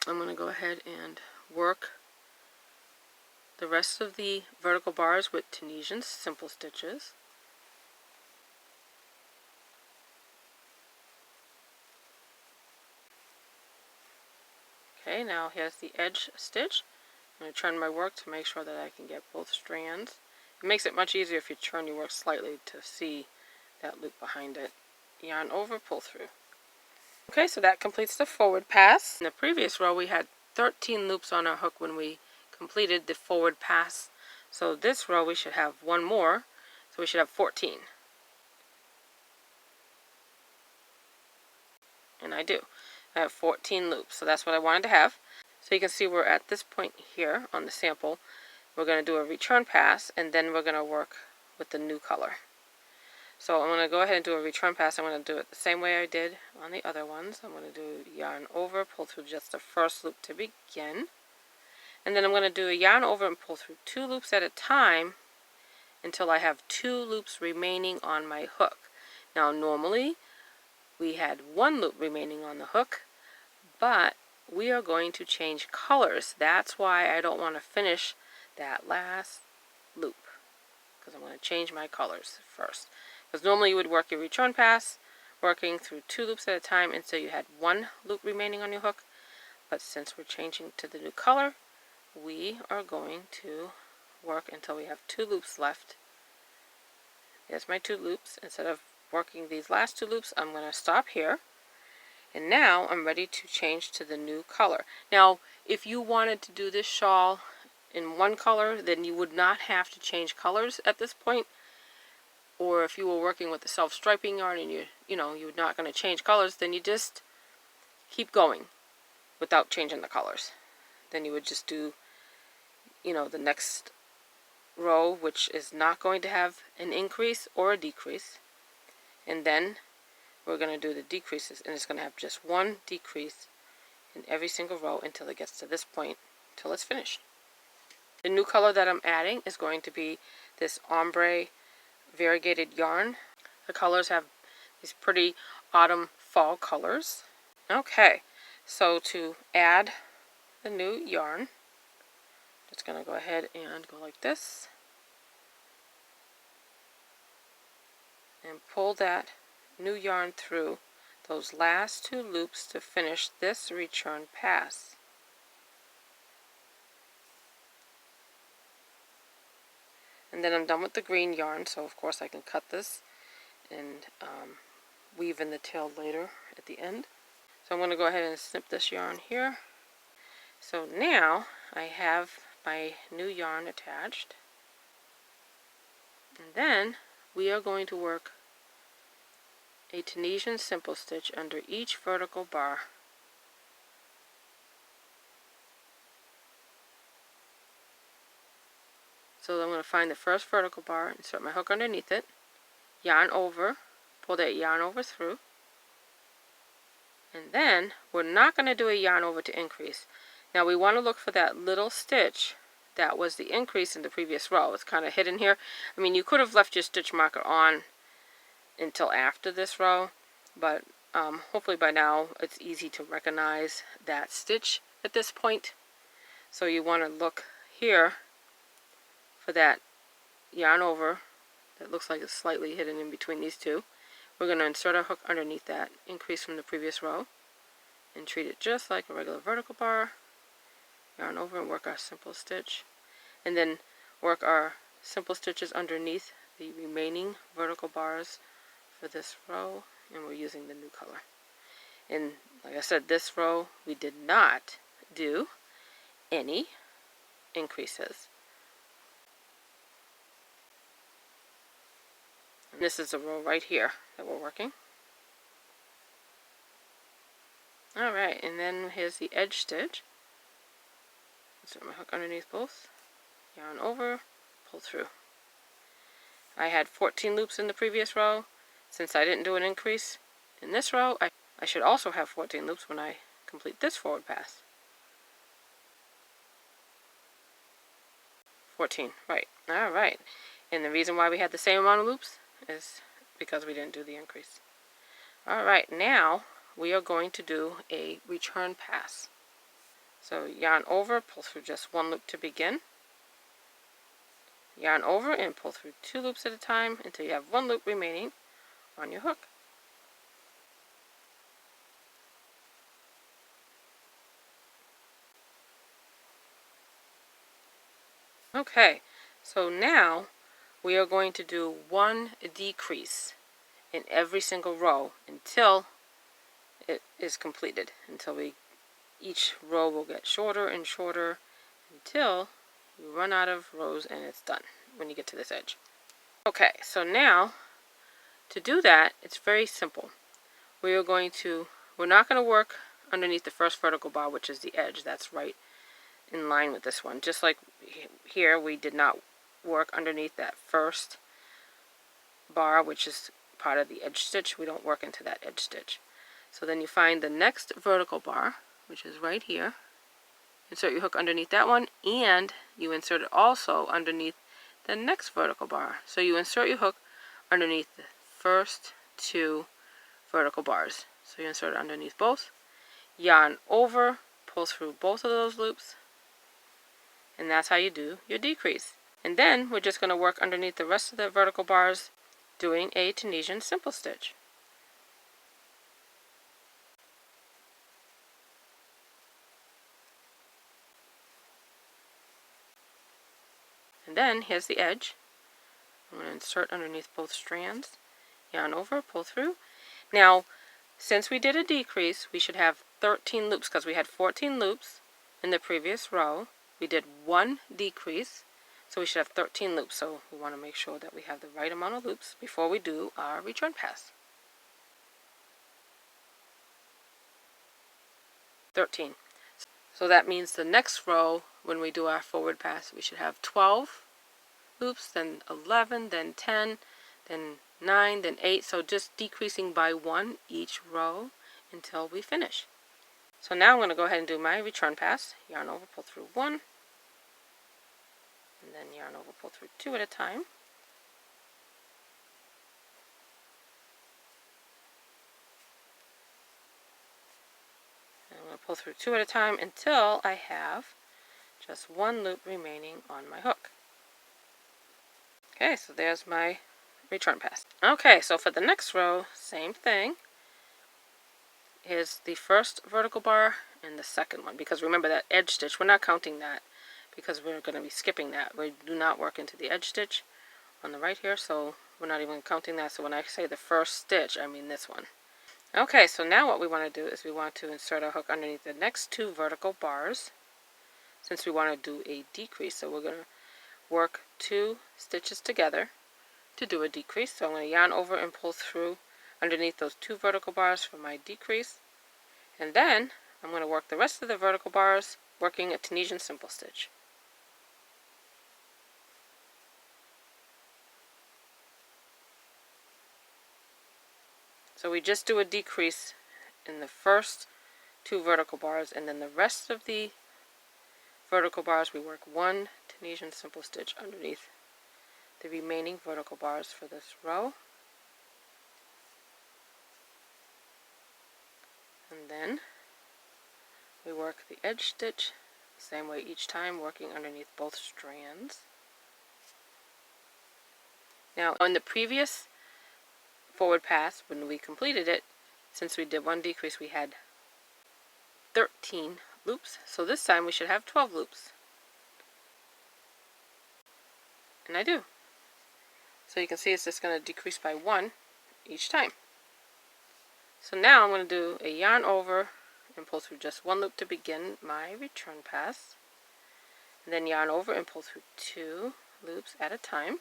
I'm going to go ahead and work the rest of the vertical bars with Tunisian Simple Stitches. Okay, now here's the edge stitch. I'm going to turn my work to make sure that I can get both strands. It makes it much easier if you turn your work slightly to see that loop behind it. Yarn over, pull through. Okay, so that completes the forward pass. In the previous row we had 13 loops on our hook when we completed the forward pass. So this row we should have one more, so we should have 14. And I do. I have 14 loops, so that's what I wanted to have. So you can see we're at this point here on the sample. We're going to do a return pass, and then we're going to work with the new color. So I'm going to go ahead and do a return pass. I'm going to do it the same way I did on the other ones. I'm going to do yarn over, pull through just the first loop to begin. And then I'm going to do a yarn over and pull through 2 loops at a time until I have 2 loops remaining on my hook. Now normally we had 1 loop remaining on the hook, but we are going to change colors. That's why I don't want to finish that last loop, because I'm going to change my colors first. Because normally you would work your return pass working through 2 loops at a time, and so you had 1 loop remaining on your hook. But since we're changing to the new color, we are going to work until we have 2 loops left. There's my 2 loops. Instead of working these last 2 loops, I'm going to stop here. And now I'm ready to change to the new color. Now, if you wanted to do this shawl in one color, then you would not have to change colors at this point. Or if you were working with the self-striping yarn and you're not going to change colors, then you just keep going without changing the colors. Then you would just do, the next row, which is not going to have an increase or a decrease. And then we're going to do the decreases, and it's going to have just 1 decrease in every single row until it gets to this point, until it's finished. The new color that I'm adding is going to be this ombre variegated yarn. The colors have these pretty autumn fall colors. Okay, so to add the new yarn, just going to go ahead and go like this and pull that new yarn through those last 2 loops to finish this return pass. And then I'm done with the green yarn, so of course I can cut this and weave in the tail later at the end. So I'm going to go ahead and snip this yarn here. So now I have my new yarn attached, and then we are going to work a Tunisian Simple Stitch under each vertical bar. So I'm going to find the first vertical bar, insert my hook underneath it, yarn over, pull that yarn over through, and then we're not going to do a yarn over to increase. Now we want to look for that little stitch that was the increase in the previous row. It's kind of hidden here. I mean, you could have left your stitch marker on until after this row, but hopefully by now it's easy to recognize that stitch at this point. So you want to look here for that yarn over that looks like it's slightly hidden in between these two. We're going to insert our hook underneath that increase from the previous row and treat it just like a regular vertical bar. Yarn over and work our simple stitch, and then work our simple stitches underneath the remaining vertical bars for this row, and we're using the new color. And like I said, this row we did not do any increases. And this is the row right here that we're working. Alright, and then here's the edge stitch. Insert my hook underneath both, yarn over, pull through. I had 14 loops in the previous row. Since I didn't do an increase in this row, I should also have 14 loops when I complete this forward pass. 14, right. Alright. And the reason why we had the same amount of loops is because we didn't do the increase. Alright, now we are going to do a return pass. So yarn over, pull through just 1 loop to begin. Yarn over and pull through 2 loops at a time until you have 1 loop remaining on your hook. Okay, so now we are going to do 1 decrease in every single row until it is completed, until each row will get shorter and shorter until you run out of rows and it's done when you get to this edge. Okay, so now to do that, it's very simple. We're not going to work underneath the first vertical bar, which is the edge. That's right in line with this one. Just like here, we did not work underneath that first bar, which is part of the edge stitch. We don't work into that edge stitch. So then you find the next vertical bar, which is right here. Insert your hook underneath that one, and you insert it also underneath the next vertical bar. So you insert your hook underneath the first two vertical bars. So you insert it underneath both, yarn over, pull through both of those loops, and that's how you do your decrease. And then we're just going to work underneath the rest of the vertical bars doing a Tunisian simple stitch. And then here's the edge. I'm going to insert underneath both strands, yarn over, pull through. Now, since we did a decrease, we should have 13 loops because we had 14 loops in the previous row. We did one decrease, so we should have 13 loops. So we want to make sure that we have the right amount of loops before we do our return pass. 13. So that means the next row, when we do our forward pass, we should have 12 loops, then 11, then 10, then 9, then 8. So just decreasing by one each row until we finish. So now I'm going to go ahead and do my return pass. Yarn over, pull through one, and then yarn over, pull through two at a time. And I'm going to pull through two at a time until I have just one loop remaining on my hook. Okay, so there's my return pass. Okay, so for the next row, same thing. Here's the first vertical bar and the second one, because remember that edge stitch, we're not counting that because we're going to be skipping that. We do not work into the edge stitch on the right here, so we're not even counting that. So when I say the first stitch, I mean this one. Okay, so now what we want to do is we want to insert our hook underneath the next two vertical bars since we want to do a decrease. So we're going to work two stitches together to do a decrease. So I'm going to yarn over and pull through underneath those two vertical bars for my decrease. And then I'm going to work the rest of the vertical bars working a Tunisian simple stitch. So we just do a decrease in the first two vertical bars, and then the rest of the vertical bars we work one Tunisian simple stitch underneath the remaining vertical bars for this row. And then we work the edge stitch the same way each time, working underneath both strands. Now, in the previous forward pass, when we completed it, since we did one decrease, we had 13 loops. So this time we should have 12 loops. And I do. So you can see it's just going to decrease by one each time. So now I'm going to do a yarn over and pull through just one loop to begin my return pass. And then yarn over and pull through two loops at a time.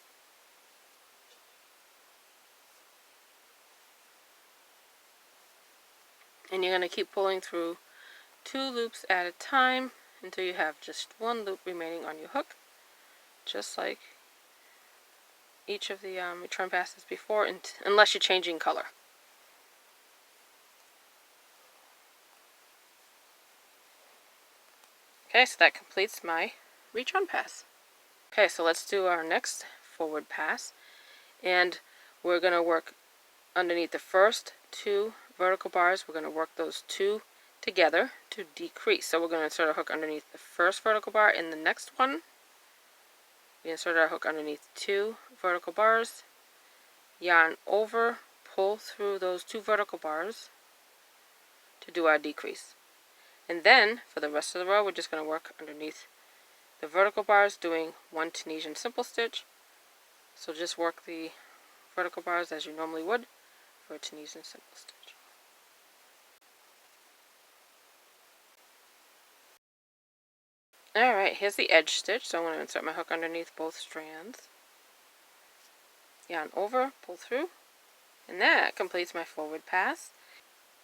And you're going to keep pulling through two loops at a time until you have just one loop remaining on your hook, just like each of the return passes before, unless you're changing color. Okay, so that completes my return pass. Okay, so let's do our next forward pass, and we're going to work underneath the first two vertical bars. We're going to work those two together to decrease. So we're going to insert our hook underneath the first vertical bar. In the next one, we insert our hook underneath two vertical bars, yarn over, pull through those two vertical bars to do our decrease. And then for the rest of the row, we're just going to work underneath the vertical bars doing one Tunisian simple stitch. So just work the vertical bars as you normally would for a Tunisian simple stitch. Alright, here's the edge stitch. So I'm going to insert my hook underneath both strands. Yarn over, pull through, and that completes my forward pass.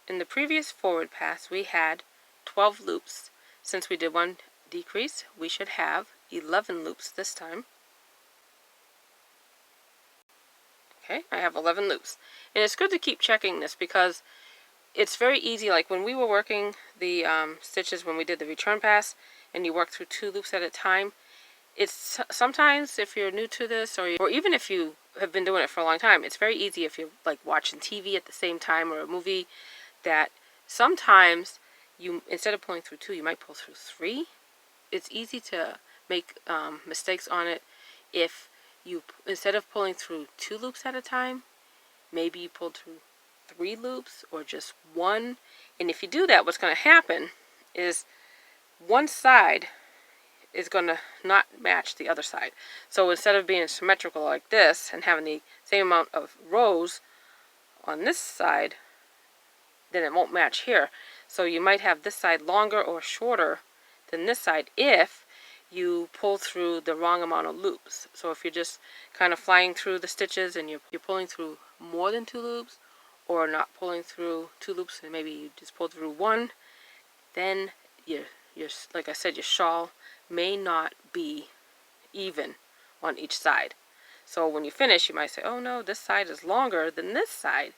In the previous forward pass, we had 12 loops. Since we did one decrease, we should have 11 loops this time. Okay, I have 11 loops. And it's good to keep checking this because it's very easy. Like when we were working the stitches when we did the return pass and you work through two loops at a time, it's sometimes if you're new to this, or even if you have been doing it for a long time, it's very easy if you're like watching TV at the same time or a movie, that sometimes you, instead of pulling through 2, you might pull through 3. It's easy to make mistakes on it if you, instead of pulling through 2 loops at a time, maybe you pull through 3 loops or just 1. And if you do that, what's going to happen is one side is going to not match the other side. So instead of being symmetrical like this and having the same amount of rows on this side, then it won't match here. So you might have this side longer or shorter than this side if you pull through the wrong amount of loops. So if you're just kind of flying through the stitches and you're pulling through more than 2 loops, or not pulling through 2 loops and maybe you just pull through 1, then your like I said, your shawl may not be even on each side. So when you finish, you might say, oh no, this side is longer than this side.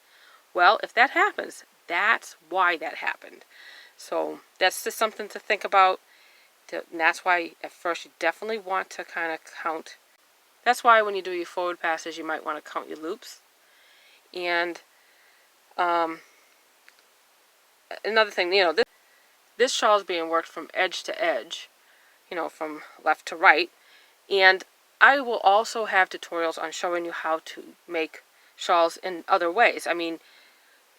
Well, if that happens, that's why that happened. So that's just something to think about. And that's why at first you definitely want to kind of count. That's why when you do your forward passes, you might want to count your loops. And another thing, this shawl is being worked from edge to edge, from left to right. And I will also have tutorials on showing you how to make shawls in other ways. I mean,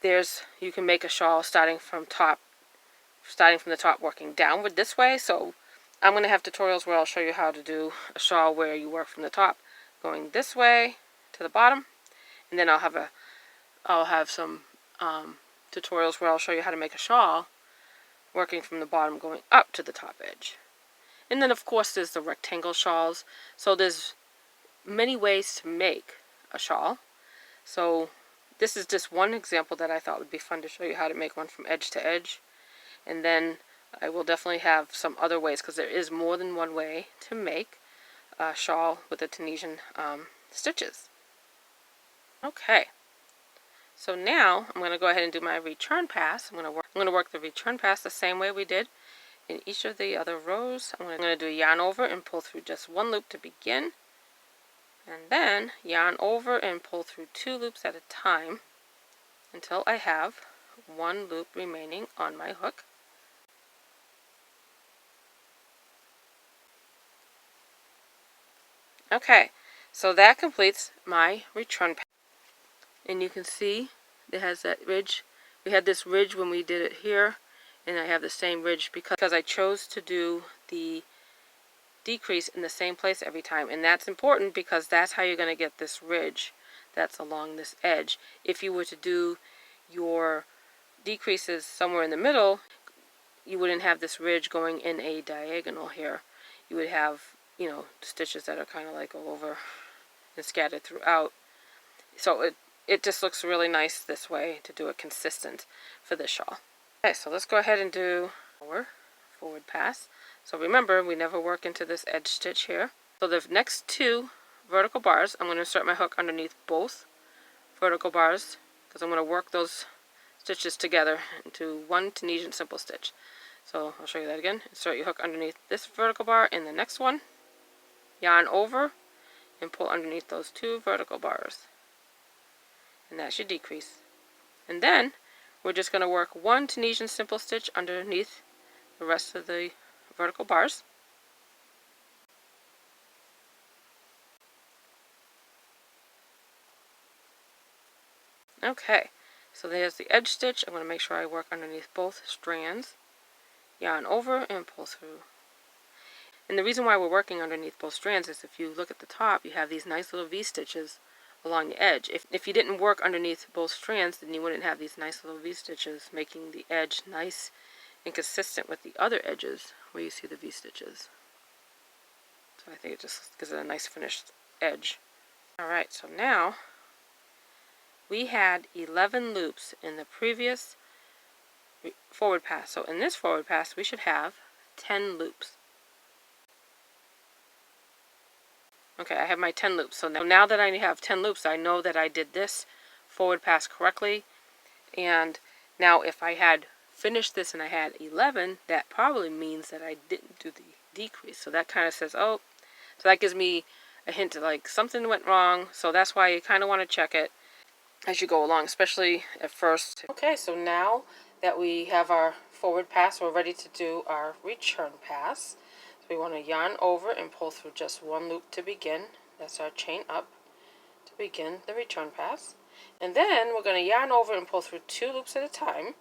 you can make a shawl starting from the top working downward this way. So I'm going to have tutorials where I'll show you how to do a shawl where you work from the top going this way to the bottom. And then I'll have some tutorials where I'll show you how to make a shawl working from the bottom going up to the top edge. And then of course there's the rectangle shawls. So there's many ways to make a shawl. So this is just one example that I thought would be fun to show you how to make one from edge to edge. And then I will definitely have some other ways, because there is more than one way to make a shawl with the Tunisian stitches. Okay. So now I'm going to go ahead and do my return pass. I'm going to work the return pass the same way we did in each of the other rows. I'm going to do a yarn over and pull through just 1 loop to begin, and then yarn over and pull through 2 loops at a time until I have 1 loop remaining on my hook. Okay, so that completes my return pass. And you can see it has that ridge. We had this ridge when we did it here, and I have the same ridge because I chose to do the decrease in the same place every time. And that's important because that's how you're going to get this ridge that's along this edge. If you were to do your decreases somewhere in the middle, you wouldn't have this ridge going in a diagonal here. You would have, stitches that are kind of like all over and scattered throughout. So it just looks really nice this way to do it consistent for this shawl. Okay, so let's go ahead and do our forward pass. So remember, we never work into this edge stitch here. So the next 2 vertical bars, I'm going to insert my hook underneath both vertical bars, because I'm going to work those stitches together into 1 Tunisian simple stitch. So I'll show you that again. Insert your hook underneath this vertical bar in the next one, yarn over, and pull underneath those 2 vertical bars. And that's your decrease. And then we're just going to work 1 Tunisian simple stitch underneath the rest of the vertical bars. Okay, so there's the edge stitch. I'm going to make sure I work underneath both strands. Yarn over and pull through. And the reason why we're working underneath both strands is if you look at the top, you have these nice little V-stitches along the edge. If you didn't work underneath both strands, then you wouldn't have these nice little V-stitches, making the edge nice and consistent with the other edges where you see the V-stitches. So I think it just gives it a nice finished edge. Alright, so now we had 11 loops in the previous forward pass. So in this forward pass, we should have 10 loops. Okay, I have my 10 loops. So now that I have 10 loops, I know that I did this forward pass correctly. And now if I had finished this and I had 11, that probably means that I didn't do the decrease. So that kind of says, oh, So that gives me a hint of like something went wrong. So that's why you kind of want to check it as you go along, especially at first. Okay, so now that we have our forward pass, we're ready to do our return pass. So we want to yarn over and pull through just one loop to begin. That's our chain up to begin the return pass. And then we're going to yarn over and pull through 2 loops at a time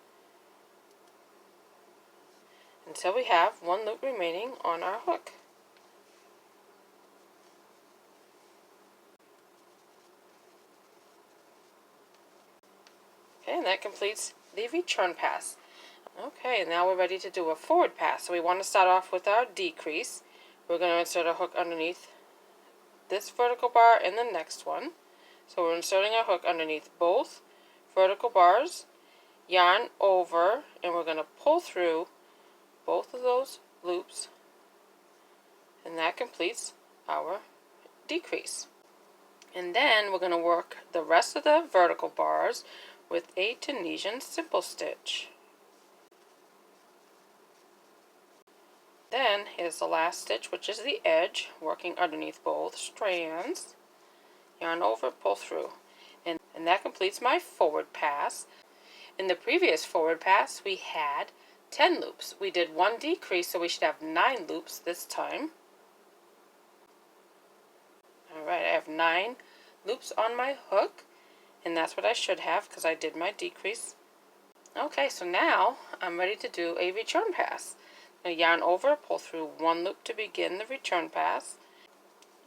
until we have 1 loop remaining on our hook. Okay, and that completes the return pass. Okay, and now we're ready to do a forward pass. So we want to start off with our decrease. We're going to insert a hook underneath this vertical bar and the next one. So we're inserting our hook underneath both vertical bars, yarn over, and we're going to pull through both of those loops, and that completes our decrease. And then we're going to work the rest of the vertical bars with a Tunisian Simple Stitch. Then here's the last stitch, which is the edge, working underneath both strands. Yarn over, pull through. And that completes my forward pass. In the previous forward pass, we had 10 loops. We did 1 decrease, so we should have 9 loops this time. Alright, I have 9 loops on my hook, and that's what I should have because I did my decrease. Okay, so now I'm ready to do a return pass. I'm going to yarn over, pull through 1 loop to begin the return pass,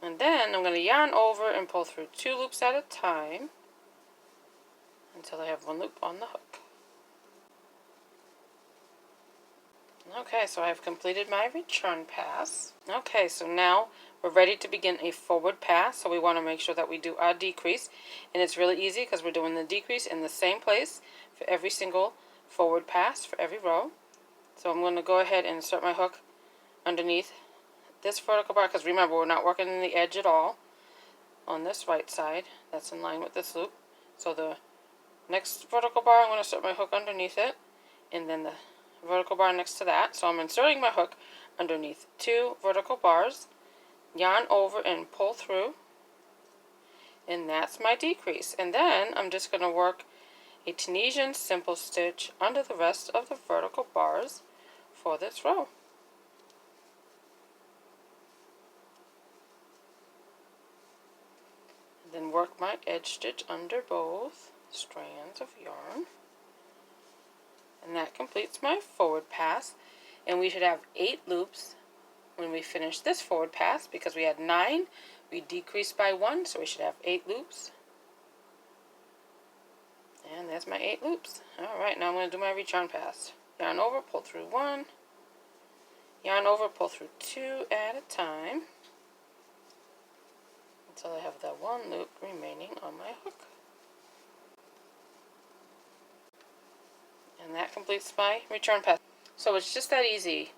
and then I'm going to yarn over and pull through 2 loops at a time until I have 1 loop on the hook. Okay, so I've completed my return pass. Okay, so now we're ready to begin a forward pass, so we want to make sure that we do our decrease, and it's really easy because we're doing the decrease in the same place for every single forward pass for every row. So I'm going to go ahead and insert my hook underneath this vertical bar, because remember, we're not working in the edge at all on this right side. That's in line with this loop. So the next vertical bar, I'm going to insert my hook underneath it, and then the vertical bar next to that. So I'm inserting my hook underneath 2 vertical bars, yarn over and pull through, and that's my decrease. And then I'm just going to work a Tunisian Simple Stitch under the rest of the vertical bars for this row. Then work my edge stitch under both strands of yarn. And that completes my forward pass. And we should have 8 loops when we finish this forward pass, because we had 9. We decreased by 1, so we should have 8 loops. And there's my 8 loops. Alright, now I'm going to do my return pass. Yarn over, pull through 1. Yarn over, pull through 2 at a time until I have that 1 loop remaining on my hook. And that completes my return pass. So it's just that easy.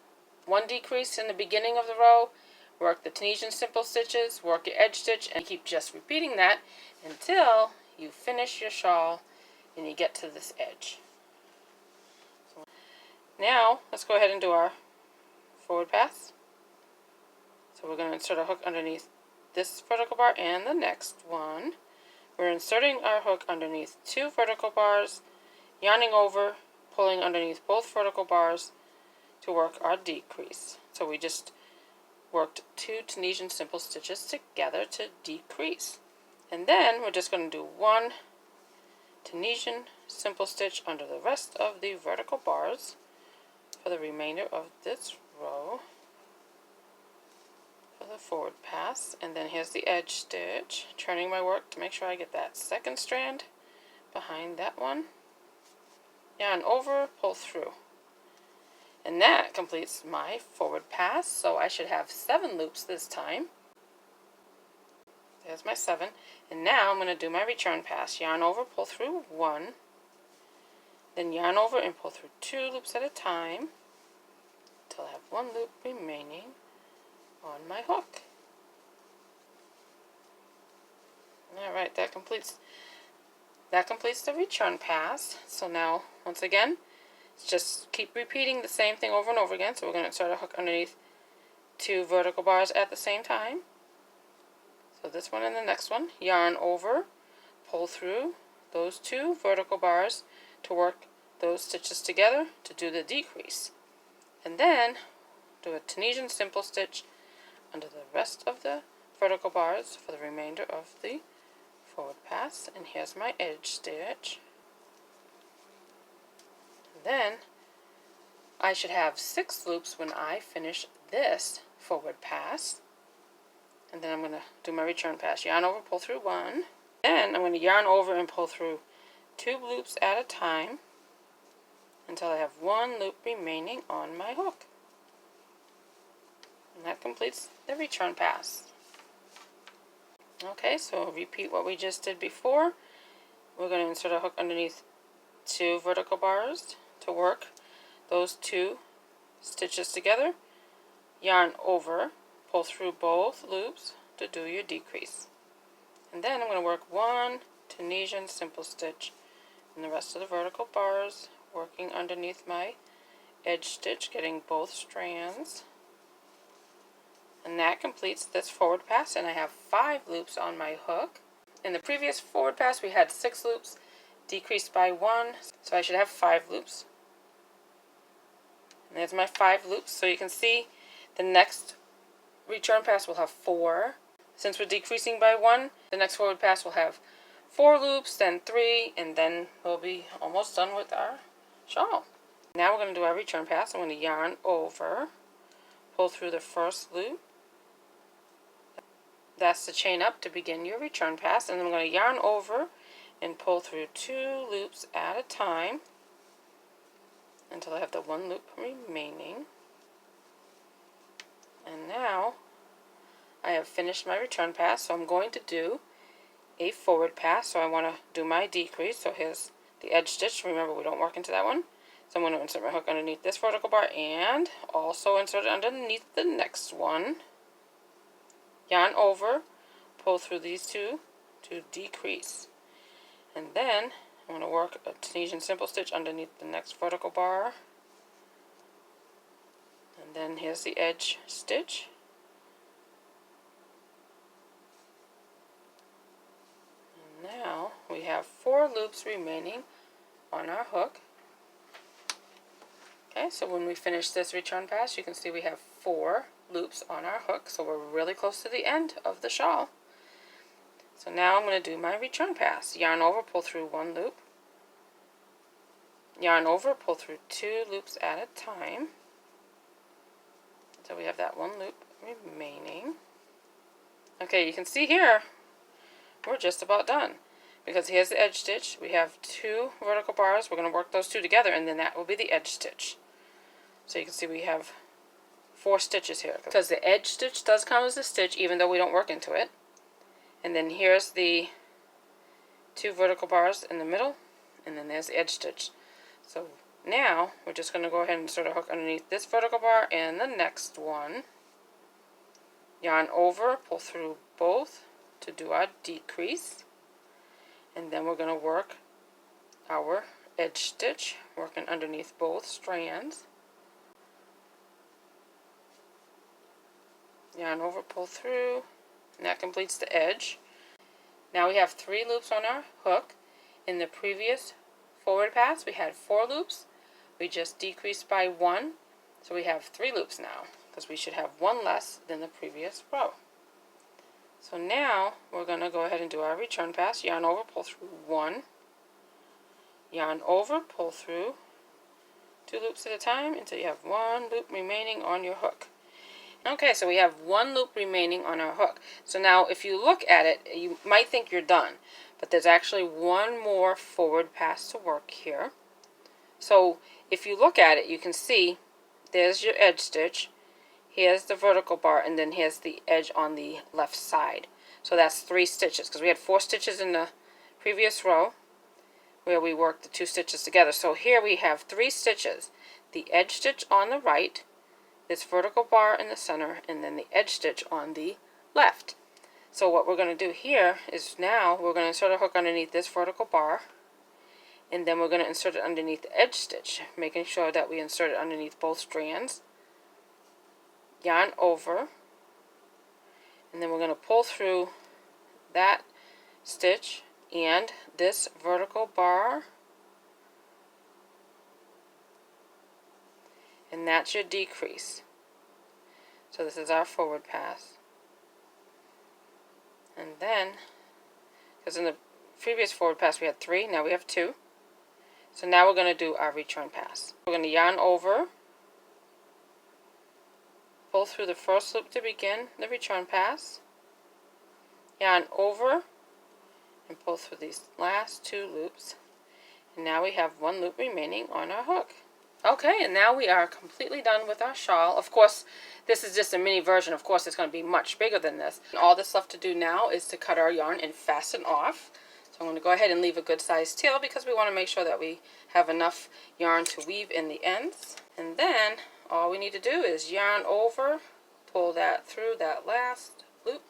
1 decrease in the beginning of the row, work the Tunisian Simple Stitches, work your edge stitch, and keep just repeating that until you finish your shawl and you get to this edge. So now let's go ahead and do our forward pass. So we're going to insert a hook underneath this vertical bar and the next one. We're inserting our hook underneath 2 vertical bars, yarning over, pulling underneath both vertical bars to work our decrease. So we just worked 2 Tunisian Simple Stitches together to decrease. And then we're just going to do 1 Tunisian Simple Stitch under the rest of the vertical bars for the remainder of this row for the forward pass. And then here's the edge stitch, turning my work to make sure I get that second strand behind that one. Yarn over, pull through. And that completes my forward pass. So I should have 7 loops this time. There's my 7. And now I'm going to do my return pass. Yarn over, pull through 1. Then yarn over and pull through 2 loops at a time until I have 1 loop remaining on my hook. Alright, that completes the return pass. So now, once again, just keep repeating the same thing over and over again. So we're going to insert a hook underneath 2 vertical bars at the same time. So this one and the next one, yarn over, pull through those 2 vertical bars to work those stitches together to do the decrease. And then do a Tunisian simple stitch under the rest of the vertical bars for the remainder of the forward pass. And here's my edge stitch. And then I should have 6 loops when I finish this forward pass. And then I'm going to do my return pass. Yarn over, pull through 1. Then I'm going to yarn over and pull through 2 loops at a time until I have 1 loop remaining on my hook. And that completes the return pass. Okay, so repeat what we just did before. We're going to insert a hook underneath 2 vertical bars to work those 2 stitches together. Yarn over, pull through both loops to do your decrease. And then I'm going to work 1 Tunisian simple stitch in the rest of the vertical bars, working underneath my edge stitch, getting both strands. And that completes this forward pass, and I have 5 loops on my hook. In the previous forward pass we had 6 loops, decreased by 1, so I should have 5 loops. And there's my 5 loops, so you can see the next return pass will have 4. Since we're decreasing by 1, the next forward pass will have 4 loops, then 3, and then we'll be almost done with our shawl. Now we're going to do our return pass. I'm going to yarn over, pull through the first loop. That's the chain up to begin your return pass, and then I'm going to yarn over and pull through 2 loops at a time until I have the 1 loop remaining. And now I have finished my return pass, so I'm going to do a forward pass. So I want to do my decrease. So here's the edge stitch. Remember, we don't work into that one. So I'm going to insert my hook underneath this vertical bar and also insert it underneath the next one. Yarn over, pull through these 2 to decrease. And then I'm going to work a Tunisian simple stitch underneath the next vertical bar. And then here's the edge stitch. Now we have 4 loops remaining on our hook. Okay, so when we finish this return pass, you can see we have 4 loops on our hook, so we're really close to the end of the shawl. So now I'm going to do my return pass. Yarn over, pull through 1 loop. Yarn over, pull through 2 loops at a time. So we have that 1 loop remaining. Okay, you can see here we're just about done, because here's the edge stitch. We have 2 vertical bars. We're going to work those 2 together, and then that will be the edge stitch. So you can see we have 4 stitches here, because the edge stitch does count as a stitch even though we don't work into it. And then here's the 2 vertical bars in the middle, and then there's the edge stitch. So now we're just going to go ahead and insert a hook underneath this vertical bar and the next one. Yarn over, pull through both to do our decrease, and then we're going to work our edge stitch, working underneath both strands. Yarn over, pull through, and that completes the edge. Now we have 3 loops on our hook. In the previous forward pass we had 4 loops. We just decreased by 1, so we have 3 loops now, because we should have 1 less than the previous row. So now we're going to go ahead and do our return pass. Yarn over, pull through 1. Yarn over, pull through 2 loops at a time until you have 1 loop remaining on your hook. Okay, so we have 1 loop remaining on our hook. So now if you look at it, you might think you're done, but there's actually 1 more forward pass to work here. So if you look at it, you can see there's your edge stitch. Here's the vertical bar, and then here's the edge on the left side. So that's 3 stitches, because we had 4 stitches in the previous row where we worked the 2 stitches together. So here we have 3 stitches. The edge stitch on the right, this vertical bar in the center, and then the edge stitch on the left. So what we're going to do here is now we're going to insert a hook underneath this vertical bar, and then we're going to insert it underneath the edge stitch, making sure that we insert it underneath both strands. Yarn over, and then we're going to pull through that stitch and this vertical bar, and that's your decrease. So this is our forward pass. And then, because in the previous forward pass we had 3, now we have 2. So now we're going to do our return pass. We're going to yarn over, pull through the first loop to begin the return pass, yarn over, and pull through these last 2 loops. And now we have 1 loop remaining on our hook. Okay, and now we are completely done with our shawl. Of course, this is just a mini version. Of course, it's going to be much bigger than this. And all that's left to do now is to cut our yarn and fasten off. So I'm going to go ahead and leave a good sized tail because we want to make sure that we have enough yarn to weave in the ends. And then all we need to do is yarn over, pull that through that last loop,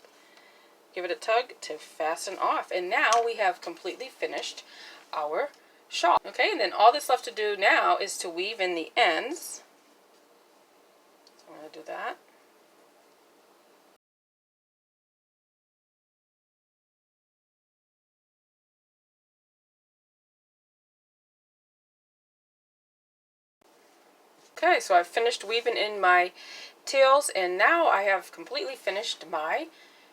give it a tug to fasten off. And now we have completely finished our shawl. Okay, and then all that's left to do now is to weave in the ends. So I'm going to do that. Okay, so I've finished weaving in my tails, and now I have completely finished my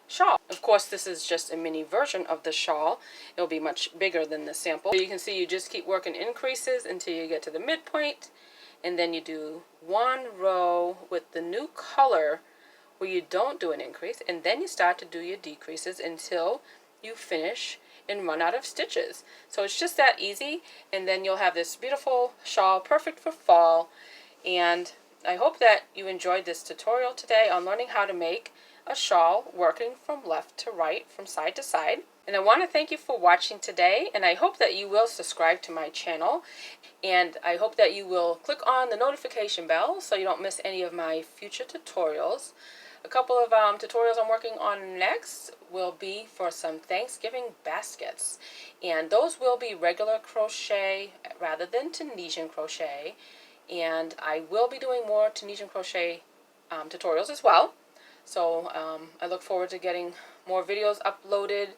shawl. Of course, this is just a mini version of the shawl. It'll be much bigger than the sample. So you can see you just keep working increases until you get to the midpoint, and then you do 1 row with the new color where you don't do an increase, and then you start to do your decreases until you finish and run out of stitches. So it's just that easy, and then you'll have this beautiful shawl, perfect for fall. And I hope that you enjoyed this tutorial today on learning how to make a shawl working from left to right, from side to side. And I want to thank you for watching today, and I hope that you will subscribe to my channel, and I hope that you will click on the notification bell so you don't miss any of my future tutorials. A couple of tutorials I'm working on next will be for some Thanksgiving baskets, and those will be regular crochet rather than Tunisian crochet. And I will be doing more Tunisian crochet tutorials as well. So I look forward to getting more videos uploaded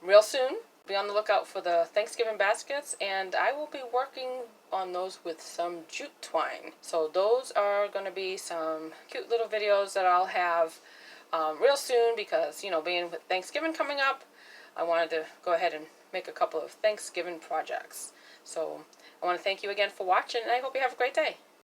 real soon. Be on the lookout for the Thanksgiving baskets, and I will be working on those with some jute twine. So those are going to be some cute little videos that I'll have real soon because, you know, being with Thanksgiving coming up, I wanted to go ahead and make a couple of Thanksgiving projects. So I want to thank you again for watching, and I hope you have a great day.